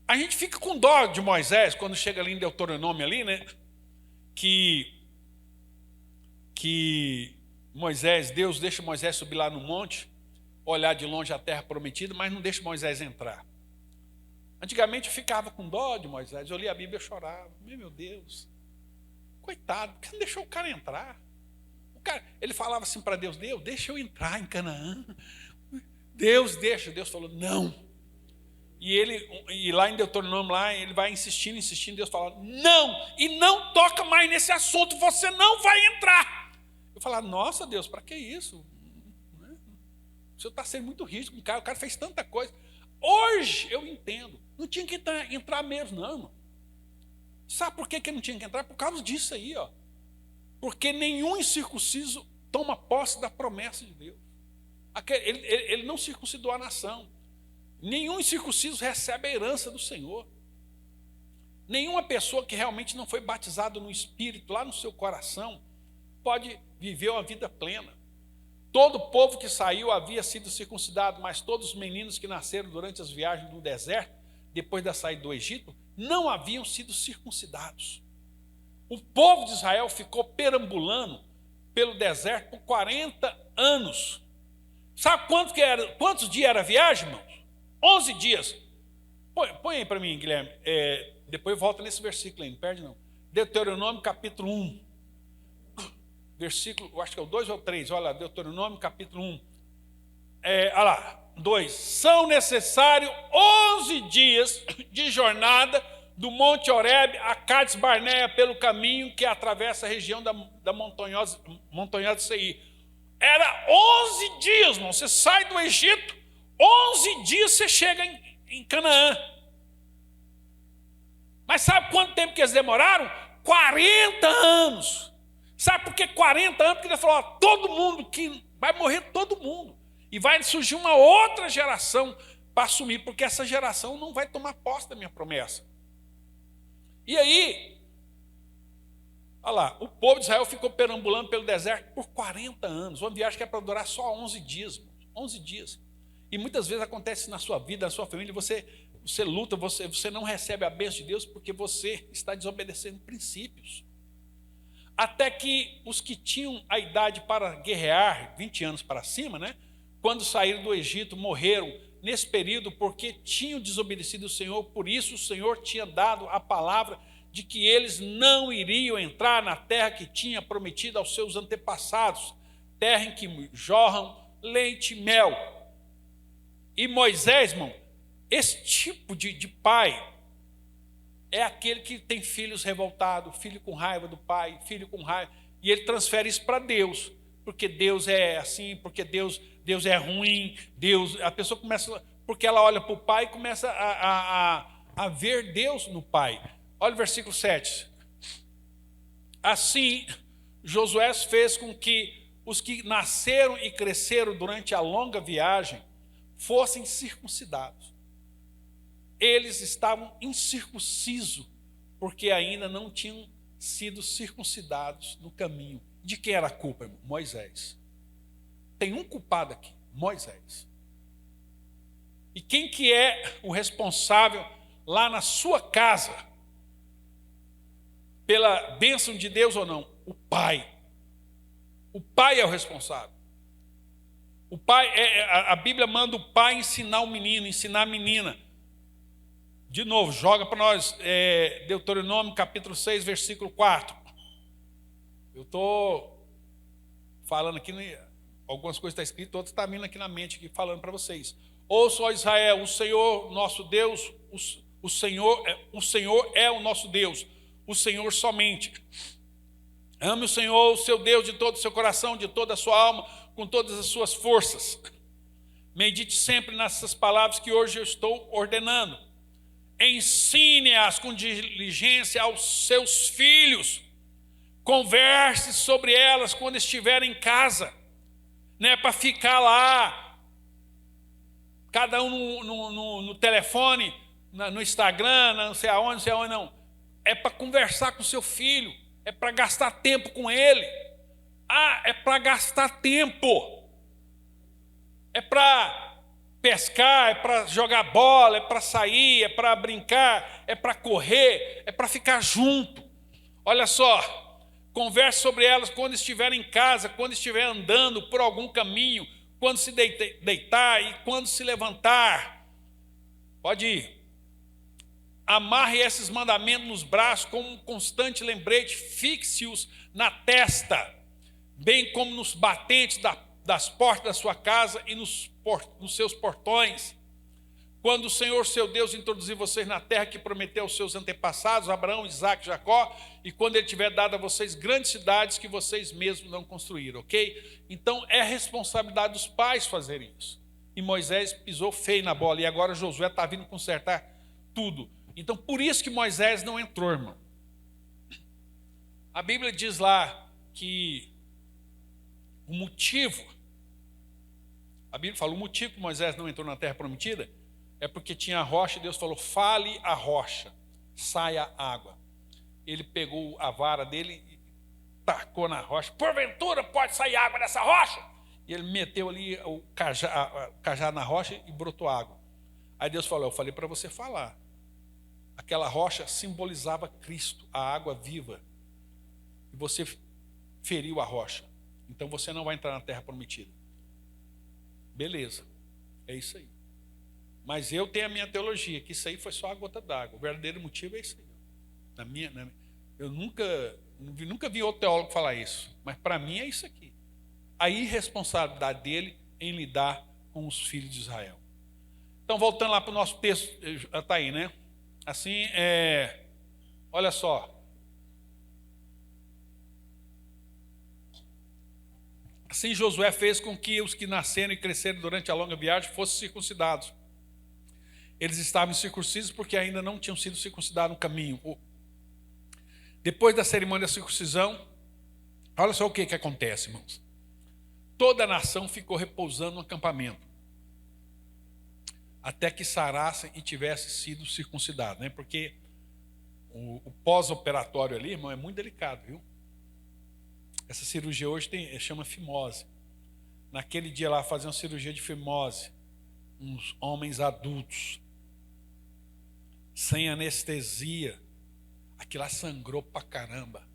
a gente fica com dó de Moisés, quando chega ali em Deuteronômio, ali, né? Que Deus deixa Moisés subir lá no monte, olhar de longe a terra prometida, mas não deixa Moisés entrar. Antigamente eu ficava com dó de Moisés, eu lia a Bíblia e chorava. Meu Deus, coitado, por que não deixou o cara entrar? Ele falava assim para Deus, deixa eu entrar em Canaã. Deus deixa. Deus falou, não. E lá em Deuteronômio, lá, ele vai insistindo, Deus fala, não, e não toca mais nesse assunto, você não vai entrar. Eu falava, nossa Deus, para que isso? O senhor está sendo muito rígido com o cara fez tanta coisa. Hoje eu entendo, não tinha que entrar mesmo, não, irmão. Sabe por que não tinha que entrar? Por causa disso aí, ó. Porque nenhum incircunciso toma posse da promessa de Deus. Ele não circuncidou a nação. Nenhum incircunciso recebe a herança do Senhor. Nenhuma pessoa que realmente não foi batizada no Espírito, lá no seu coração, pode viver uma vida plena. Todo o povo que saiu havia sido circuncidado, mas todos os meninos que nasceram durante as viagens no deserto, depois da saída do Egito, não haviam sido circuncidados. O povo de Israel ficou perambulando pelo deserto por 40 anos. Sabe quantos dias era a viagem, irmãos? 11 dias. Põe aí para mim, Guilherme. Depois volta nesse versículo aí, não perde não. Deuteronômio capítulo 1. Versículo, eu acho que é o 2 ou 3, olha lá, Deuteronômio capítulo 1. Olha lá, 2. São necessários 11 dias de jornada do Monte Horebe a Cades Barneia pelo caminho que atravessa a região da montanhosa Seir. Era 11 dias, irmão. Você sai do Egito, 11 dias você chega em Canaã. Mas sabe quanto tempo que eles demoraram? 40 anos. Sabe por que 40 anos? Porque ele falou, todo mundo, que vai morrer todo mundo. E vai surgir uma outra geração para assumir, porque essa geração não vai tomar posse da minha promessa. E aí, olha lá, o povo de Israel ficou perambulando pelo deserto por 40 anos. Uma viagem que é para durar só 11 dias. 11 dias. E muitas vezes acontece na sua vida, na sua família, você luta, você não recebe a bênção de Deus porque você está desobedecendo princípios. Até que os que tinham a idade para guerrear, 20 anos para cima, né, quando saíram do Egito, morreram nesse período porque tinham desobedecido o Senhor. Por isso o Senhor tinha dado a palavra de que eles não iriam entrar na terra que tinha prometido aos seus antepassados, terra em que jorram leite e mel. E Moisés, irmão, esse tipo de pai é aquele que tem filhos revoltados, filho com raiva do pai, filho com raiva, e ele transfere isso para Deus, porque Deus é assim, porque Deus é ruim, a pessoa começa, porque ela olha para o pai e começa a ver Deus no pai. Olha o versículo 7. Assim, Josué fez com que os que nasceram e cresceram durante a longa viagem fossem circuncidados. Eles estavam incircuncisos, porque ainda não tinham sido circuncidados no caminho. De quem era a culpa, irmão? Moisés. Tem um culpado aqui, Moisés. E quem que é o responsável lá na sua casa pela bênção de Deus ou não? O pai. O pai é o responsável. O pai, a Bíblia manda o pai ensinar o menino, ensinar a menina. De novo, joga para nós, Deuteronômio capítulo 6, versículo 4. Eu estou falando aqui, algumas coisas estão escritas, outras estão vindo aqui na mente, aqui, falando para vocês. Ouça, ó Israel, o Senhor nosso Deus, o Senhor é o nosso Deus, o Senhor somente. Ame o Senhor, o seu Deus, de todo o seu coração, de toda a sua alma, com todas as suas forças. Medite sempre nessas palavras que hoje eu estou ordenando. Ensine-as com diligência aos seus filhos. Converse sobre elas quando estiver em casa. Não é para ficar lá, cada um no telefone, no Instagram, não sei aonde, não. É para conversar com seu filho. É para gastar tempo com ele. É para gastar tempo. É para pescar, é para jogar bola, é para sair, é para brincar, é para correr, é para ficar junto. Olha só, converse sobre elas quando estiver em casa, quando estiver andando por algum caminho, quando se deitar e quando se levantar. Pode ir. Amarre esses mandamentos nos braços como um constante lembrete, fixe-os na testa, bem como nos batentes das portas da sua casa e nos seus portões. Quando o Senhor, seu Deus, introduzir vocês na terra que prometeu aos seus antepassados, Abraão, Isaque e Jacó, e quando ele tiver dado a vocês grandes cidades que vocês mesmos não construíram, ok? Então é responsabilidade dos pais fazerem isso. E Moisés pisou feio na bola, e agora Josué está vindo consertar tudo. Então por isso que Moisés não entrou, irmão. A Bíblia diz lá que o motivo, a Bíblia fala, o motivo que Moisés não entrou na terra prometida é porque tinha a rocha, e Deus falou, fale a rocha, saia água. Ele pegou a vara dele e tacou na rocha, porventura pode sair água dessa rocha? e ele meteu ali o cajado na rocha e brotou água. Aí Deus falou: eu falei para você falar. Aquela rocha simbolizava Cristo, a água viva. E você feriu a rocha. Então você não vai entrar na terra prometida. Beleza, é isso aí. Mas eu tenho a minha teologia, que isso aí foi só a gota d'água. O verdadeiro motivo é isso aí. Eu nunca vi outro teólogo falar isso. Mas para mim é isso aqui. A irresponsabilidade dele em lidar com os filhos de Israel. Então, voltando lá para o nosso texto, está aí, né? Assim, olha só. Assim Josué fez com que os que nasceram e cresceram durante a longa viagem fossem circuncidados. Eles estavam circuncisos porque ainda não tinham sido circuncidados no caminho. Depois da cerimônia da circuncisão, olha só o que acontece, irmãos. Toda a nação ficou repousando no acampamento, até que sarassem e tivessem sido circuncidados, né? Porque o pós-operatório ali, irmão, é muito delicado, viu? Essa cirurgia hoje chama fimose. Naquele dia lá faziam cirurgia de fimose, uns homens adultos, sem anestesia. Aquilo lá sangrou pra caramba.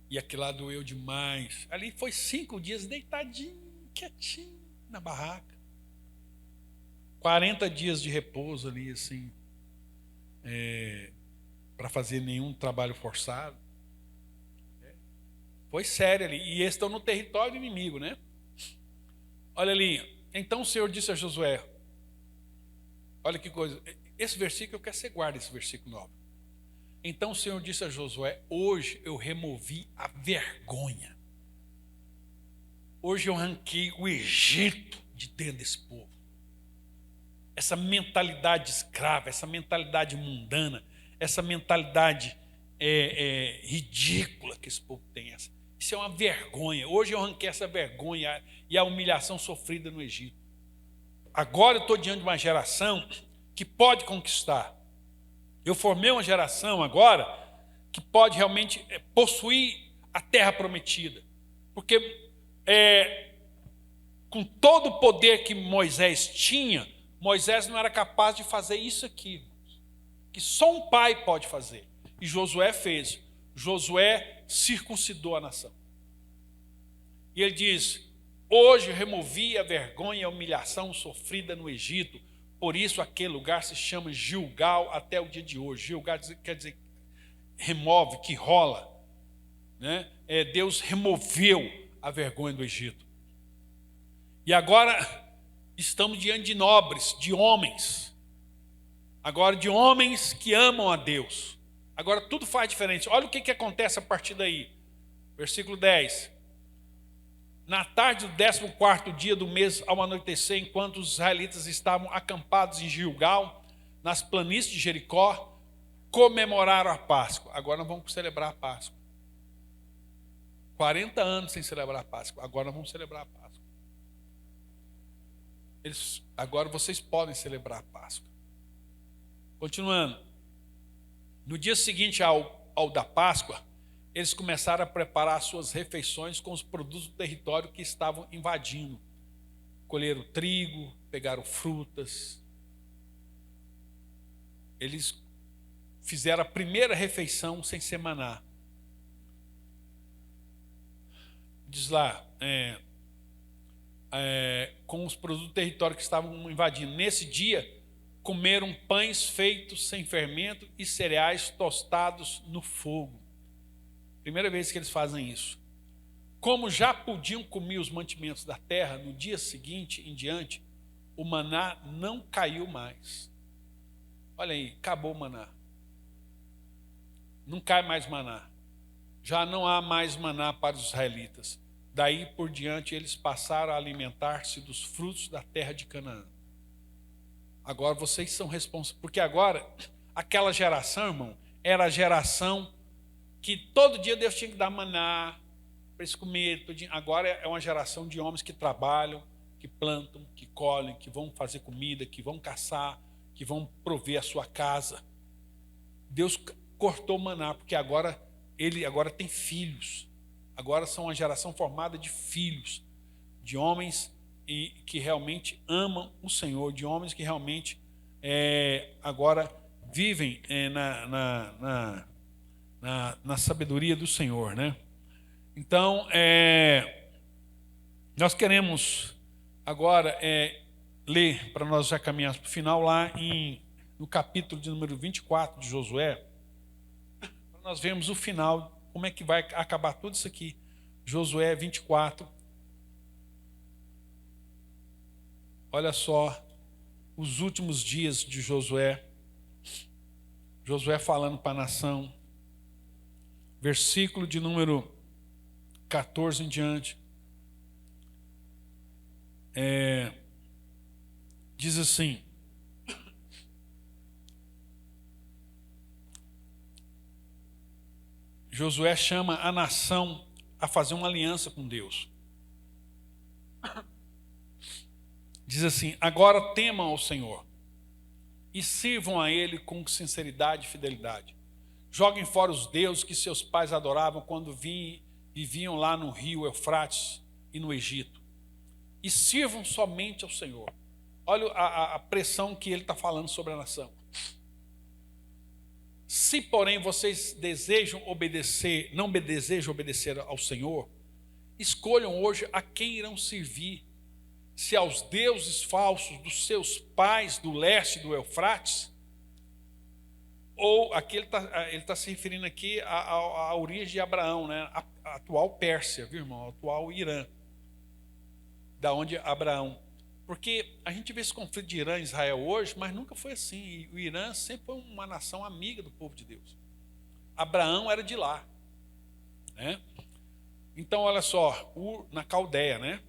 E aquilo lá doeu demais. Ali foi 5 dias deitadinho, quietinho, na barraca. 40 dias de repouso ali, assim, para fazer nenhum trabalho forçado. Foi sério ali. E eles estão no território inimigo, né? Olha ali. Então o Senhor disse a Josué, olha que coisa. Esse versículo eu quero que você guarde, esse versículo 9. Então o Senhor disse a Josué, hoje eu removi a vergonha. Hoje eu arranquei o Egito de dentro desse povo. Essa mentalidade escrava, essa mentalidade mundana, essa mentalidade ridícula que esse povo tem. Isso é uma vergonha. Hoje eu arranquei essa vergonha e a humilhação sofrida no Egito. Agora eu estou diante de uma geração que pode conquistar. Eu formei uma geração agora que pode realmente possuir a terra prometida. Porque com todo o poder que Moisés tinha, Moisés não era capaz de fazer isso aqui, que só um pai pode fazer. E Josué fez. Josué circuncidou a nação. E ele diz, hoje removi a vergonha e a humilhação sofrida no Egito, por isso aquele lugar se chama Gilgal até o dia de hoje. Gilgal quer dizer remove, que rola, né? Deus removeu a vergonha do Egito. E agora estamos diante de nobres, de homens. Agora de homens que amam a Deus. Agora tudo faz diferente. Olha o que acontece a partir daí. Versículo 10. Na tarde do 14º dia do mês, ao anoitecer, enquanto os israelitas estavam acampados em Gilgal, nas planícies de Jericó, comemoraram a Páscoa. Agora nós vamos celebrar a Páscoa. 40 anos sem celebrar a Páscoa. Agora nós vamos celebrar a Páscoa. Agora vocês podem celebrar a Páscoa. Continuando. No dia seguinte ao da Páscoa, eles começaram a preparar as suas refeições com os produtos do território que estavam invadindo. Colheram trigo, pegaram frutas. Eles fizeram a primeira refeição sem ser maná. Diz lá, com os produtos do território que estavam invadindo. Nesse dia, comeram pães feitos sem fermento e cereais tostados no fogo. Primeira vez que eles fazem isso. Como já podiam comer os mantimentos da terra, no dia seguinte em diante, o maná não caiu mais. Olha aí, acabou o maná. Não cai mais maná. Já não há mais maná para os israelitas. Daí por diante eles passaram a alimentar-se dos frutos da terra de Canaã. Agora vocês são responsáveis. Porque agora, aquela geração, irmão, era a geração que todo dia Deus tinha que dar maná para eles comerem. Agora é uma geração de homens que trabalham, que plantam, que colhem, que vão fazer comida, que vão caçar, que vão prover a sua casa. Deus cortou o maná, porque ele agora tem filhos. Agora são uma geração formada de filhos. de homens que realmente amam o Senhor, de homens que realmente agora vivem na sabedoria do Senhor, né? Então, nós queremos agora ler, para nós já caminharmos para o final, lá no capítulo de número 24 de Josué, para nós vermos o final, como é que vai acabar tudo isso aqui. Josué 24. Olha só, os últimos dias de Josué. Josué falando para a nação. Versículo de número 14 em diante. Diz assim: Josué chama a nação a fazer uma aliança com Deus. Diz assim: agora temam ao Senhor e sirvam a Ele com sinceridade e fidelidade. Joguem fora os deuses que seus pais adoravam quando viviam lá no rio Eufrates e no Egito. E sirvam somente ao Senhor. Olha a pressão que ele está falando sobre a nação. Se, porém, vocês não desejam obedecer ao Senhor, escolham hoje a quem irão servir. Se aos deuses falsos dos seus pais do leste do Eufrates, ou aqui ele está se referindo aqui à origem de Abraão, né? A atual Pérsia, viu, irmão? A atual Irã, da onde Abraão. Porque a gente vê esse conflito de Irã e Israel hoje, mas nunca foi assim. E o Irã sempre foi uma nação amiga do povo de Deus. Abraão era de lá, né? Então, olha só, na Caldeia, né?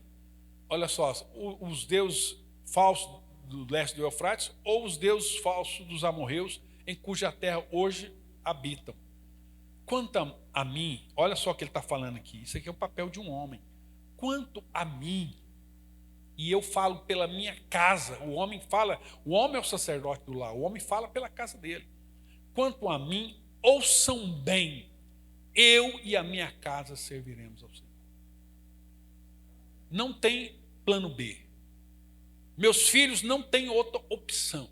Olha só, os deuses falsos do leste do Eufrates ou os deuses falsos dos amorreus em cuja terra hoje habitam. Quanto a mim, olha só o que ele está falando aqui. Isso aqui é o papel de um homem. Quanto a mim, e eu falo pela minha casa, o homem é o sacerdote do lar, o homem fala pela casa dele. Quanto a mim, ouçam bem, eu e a minha casa serviremos ao Senhor. Não tem plano B. Meus filhos não têm outra opção.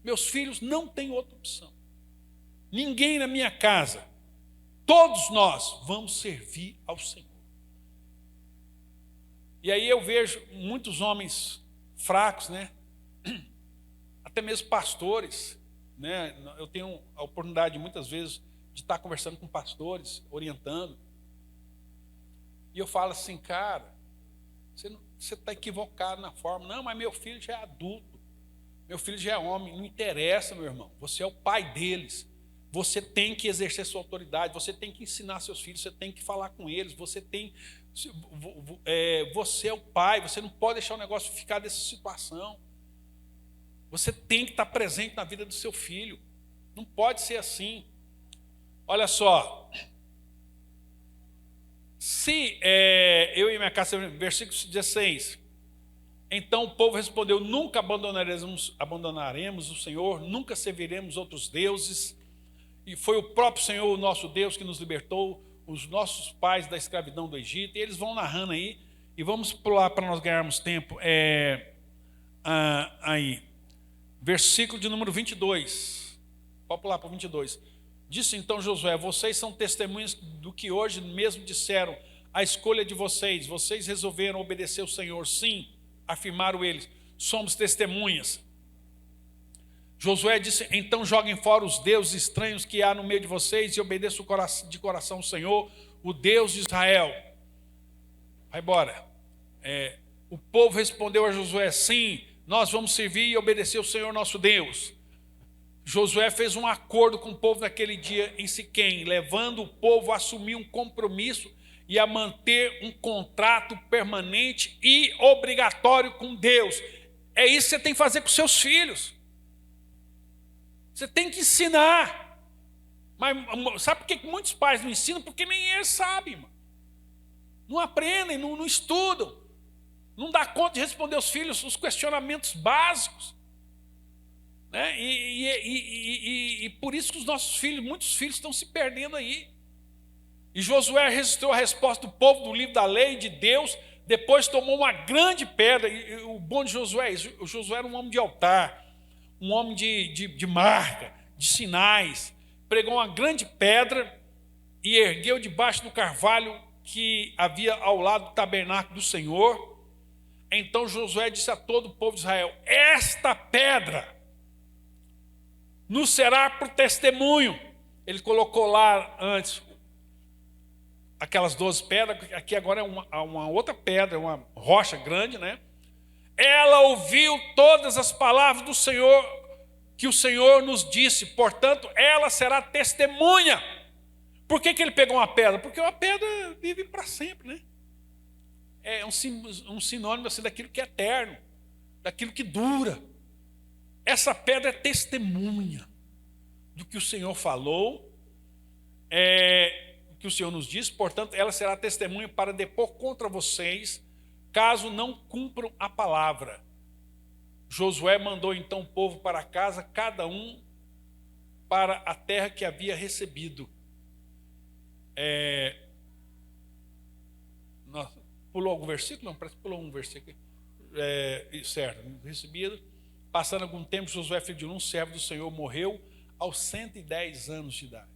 Meus filhos não têm outra opção. Ninguém na minha casa, todos nós vamos servir ao Senhor. E aí eu vejo muitos homens fracos, né? Até mesmo pastores, né? Eu tenho a oportunidade muitas vezes de estar conversando com pastores, orientando. E eu falo assim, cara, você está equivocado na forma. Não, mas meu filho já é adulto. Meu filho já é homem. Não interessa, meu irmão. Você é o pai deles. Você tem que exercer sua autoridade. Você tem que ensinar seus filhos. Você tem que falar com eles. Você é o pai. Você não pode deixar o negócio ficar dessa situação. Você tem que estar presente na vida do seu filho. Não pode ser assim. Olha só. Se eu e minha casa, versículo 16. Então o povo respondeu: nunca abandonaremos o Senhor, nunca serviremos outros deuses. E foi o próprio Senhor, o nosso Deus, que nos libertou, os nossos pais da escravidão do Egito. E eles vão narrando aí, e vamos pular para nós ganharmos tempo. Aí, versículo de número 22. Pode pular para o 22. Disse então Josué: vocês são testemunhas do que hoje mesmo disseram. A escolha de vocês, vocês resolveram obedecer ao Senhor. Sim, afirmaram eles, somos testemunhas. Josué disse: então joguem fora os deuses estranhos que há no meio de vocês e obedeçam de coração ao Senhor, o Deus de Israel. Vai embora. O povo respondeu a Josué: sim, nós vamos servir e obedecer ao Senhor nosso Deus. Josué fez um acordo com o povo naquele dia em Siquém, levando o povo a assumir um compromisso e a manter um contrato permanente e obrigatório com Deus. É isso que você tem que fazer com seus filhos. Você tem que ensinar. Mas sabe por que muitos pais não ensinam? Porque nem eles sabem, irmão. Não aprendem, não estudam. Não dá conta de responder aos filhos os questionamentos básicos. Né? E por isso que os nossos filhos, muitos filhos estão se perdendo aí. E Josué registrou a resposta do povo do livro da lei de Deus, Depois tomou uma grande pedra, e o bom de Josué, o Josué era um homem de altar, um homem de marca, de sinais. Pregou uma grande pedra e ergueu debaixo do carvalho que havia ao lado do tabernáculo do Senhor. Então Josué disse a todo o povo de Israel: esta pedra nos será por testemunho. Ele colocou lá antes aquelas 12 pedras, aqui agora é uma outra pedra, uma rocha grande, né? Ela ouviu todas as palavras do Senhor, que o Senhor nos disse, portanto, ela será testemunha. Por que ele pegou uma pedra? Porque uma pedra vive para sempre, né? É um sinônimo assim, daquilo que é eterno, daquilo que dura. Essa pedra é testemunha do que o Senhor falou, que o Senhor nos disse, portanto, ela será testemunha para depor contra vocês, caso não cumpram a palavra. Josué mandou então o povo para casa, cada um para a terra que havia recebido. Pulou algum versículo? Não, parece que pulou um versículo. Certo, recebido. Passando algum tempo, Josué, filho de Nun, servo do Senhor, morreu aos 110 anos de idade.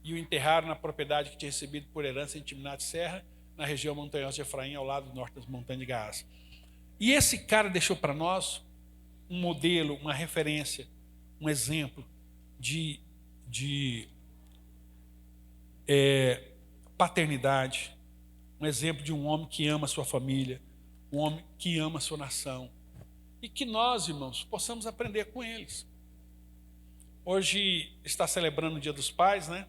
E o enterraram na propriedade que tinha recebido por herança em Timnat-Serra, na região montanhosa de Efraim, ao lado do norte das montanhas de Gaás. E esse cara deixou para nós um modelo, uma referência, um exemplo de paternidade, um exemplo de um homem que ama a sua família, um homem que ama a sua nação. E que nós, irmãos, possamos aprender com eles. Hoje está celebrando o Dia dos Pais, né?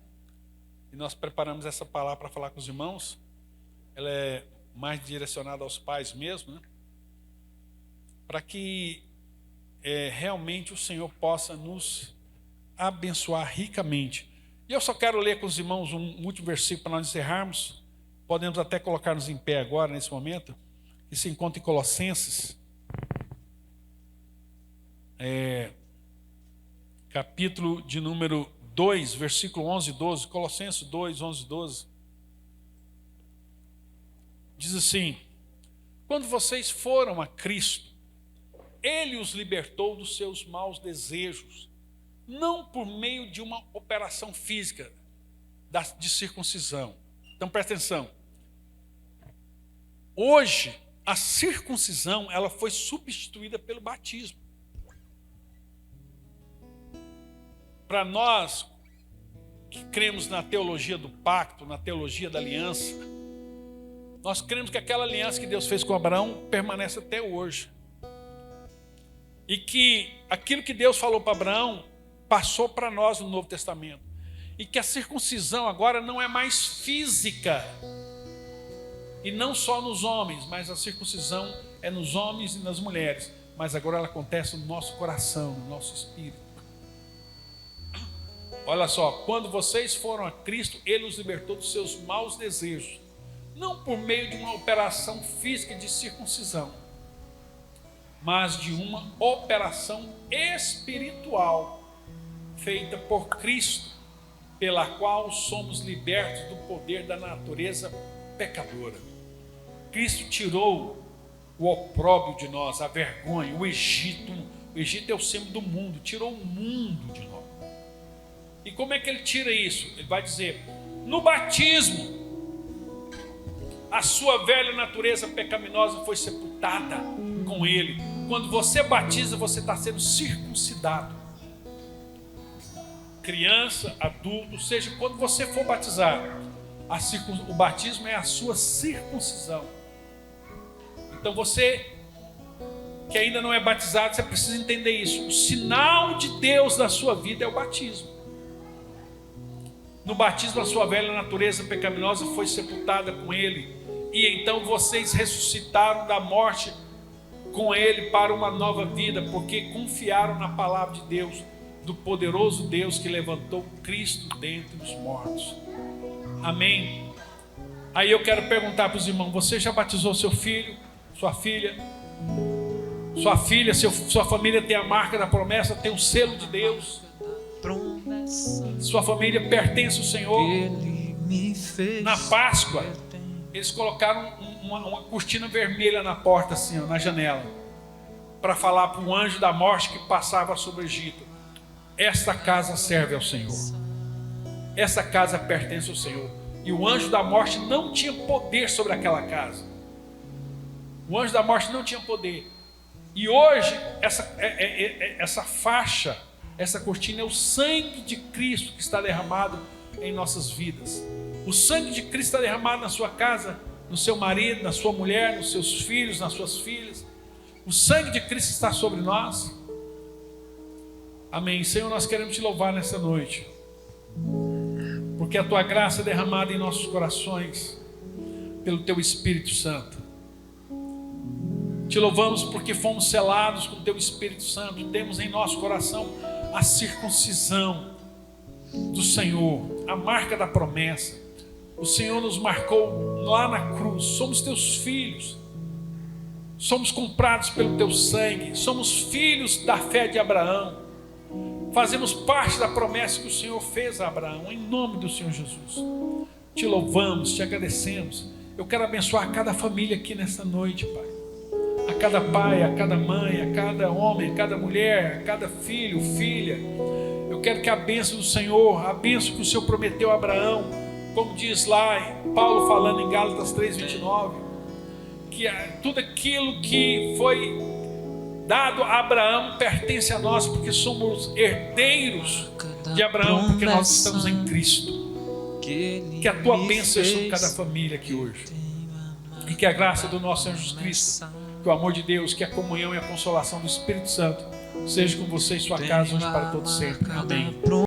E nós preparamos essa palavra para falar com os irmãos. Ela é mais direcionada aos pais mesmo, né? Para que realmente o Senhor possa nos abençoar ricamente. E eu só quero ler com os irmãos um último versículo para nós encerrarmos. Podemos até colocar-nos em pé agora, nesse momento, que se encontra em Colossenses, capítulo de número 2, versículo 11 e 12, Colossenses 2, 11 e 12. Diz assim: quando vocês foram a Cristo, Ele os libertou dos seus maus desejos, não por meio de uma operação física de circuncisão. Então presta atenção. Hoje, a circuncisão ela foi substituída pelo batismo. Para nós que cremos na teologia do pacto, na teologia da aliança, nós cremos que aquela aliança que Deus fez com Abraão permanece até hoje. E que aquilo que Deus falou para Abraão passou para nós no Novo Testamento. E que a circuncisão agora não é mais física. E não só nos homens, mas a circuncisão é nos homens e nas mulheres. Mas agora ela acontece no nosso coração, no nosso espírito. Olha só, quando vocês foram a Cristo, Ele os libertou dos seus maus desejos. Não por meio de uma operação física de circuncisão, mas de uma operação espiritual feita por Cristo, pela qual somos libertos do poder da natureza pecadora. Cristo tirou o opróbrio de nós, a vergonha, o Egito. O Egito é o símbolo do mundo, tirou o mundo de nós. E como é que ele tira isso? Ele vai dizer: no batismo, a sua velha natureza pecaminosa foi sepultada com ele. Quando você batiza, você está sendo circuncidado. Criança, adulto, seja, quando você for batizar, o batismo é a sua circuncisão. Então você que ainda não é batizado, você precisa entender isso. O sinal de Deus na sua vida é o batismo. No batismo, a sua velha natureza pecaminosa foi sepultada com ele. E então vocês ressuscitaram da morte com ele para uma nova vida, porque confiaram na palavra de Deus, do poderoso Deus que levantou Cristo dentre os mortos. Amém? Aí eu quero perguntar para os irmãos: você já batizou seu filho, sua filha? Sua filha, sua família tem a marca da promessa, tem o selo de Deus. Sua família pertence ao Senhor. Na Páscoa, eles colocaram uma cortina vermelha na porta, assim, ó, na janela, para falar para o anjo da morte que passava sobre o Egito: esta casa serve ao Senhor, essa casa pertence ao Senhor. E o anjo da morte não tinha poder sobre aquela casa. O anjo da morte não tinha poder. E hoje essa faixa, essa cortina é o sangue de Cristo que está derramado em nossas vidas. O sangue de Cristo está derramado na sua casa, no seu marido, na sua mulher, nos seus filhos, nas suas filhas. O sangue de Cristo está sobre nós. Amém. Senhor, nós queremos te louvar nessa noite, porque a tua graça é derramada em nossos corações pelo teu Espírito Santo. Te louvamos porque fomos selados com o teu Espírito Santo. Temos em nosso coração a circuncisão do Senhor, a marca da promessa. O Senhor nos marcou lá na cruz. Somos teus filhos. Somos comprados pelo teu sangue. Somos filhos da fé de Abraão. Fazemos parte da promessa que o Senhor fez a Abraão, em nome do Senhor Jesus. Te louvamos, te agradecemos. Eu quero abençoar cada família aqui nessa noite, Pai. A cada pai, a cada mãe, a cada homem, a cada mulher, a cada filho, filha. Eu quero que a bênção do Senhor, a bênção que o Senhor prometeu a Abraão, como diz lá Paulo falando em Gálatas 3:29, que tudo aquilo que foi dado a Abraão pertence a nós, porque somos herdeiros de Abraão, porque nós estamos em Cristo. Que a tua bênção seja sobre cada família aqui hoje, e que a graça do nosso Senhor Jesus Cristo, que o amor de Deus, que a comunhão e a consolação do Espírito Santo seja com você e sua casa hoje para todos sempre. Amém.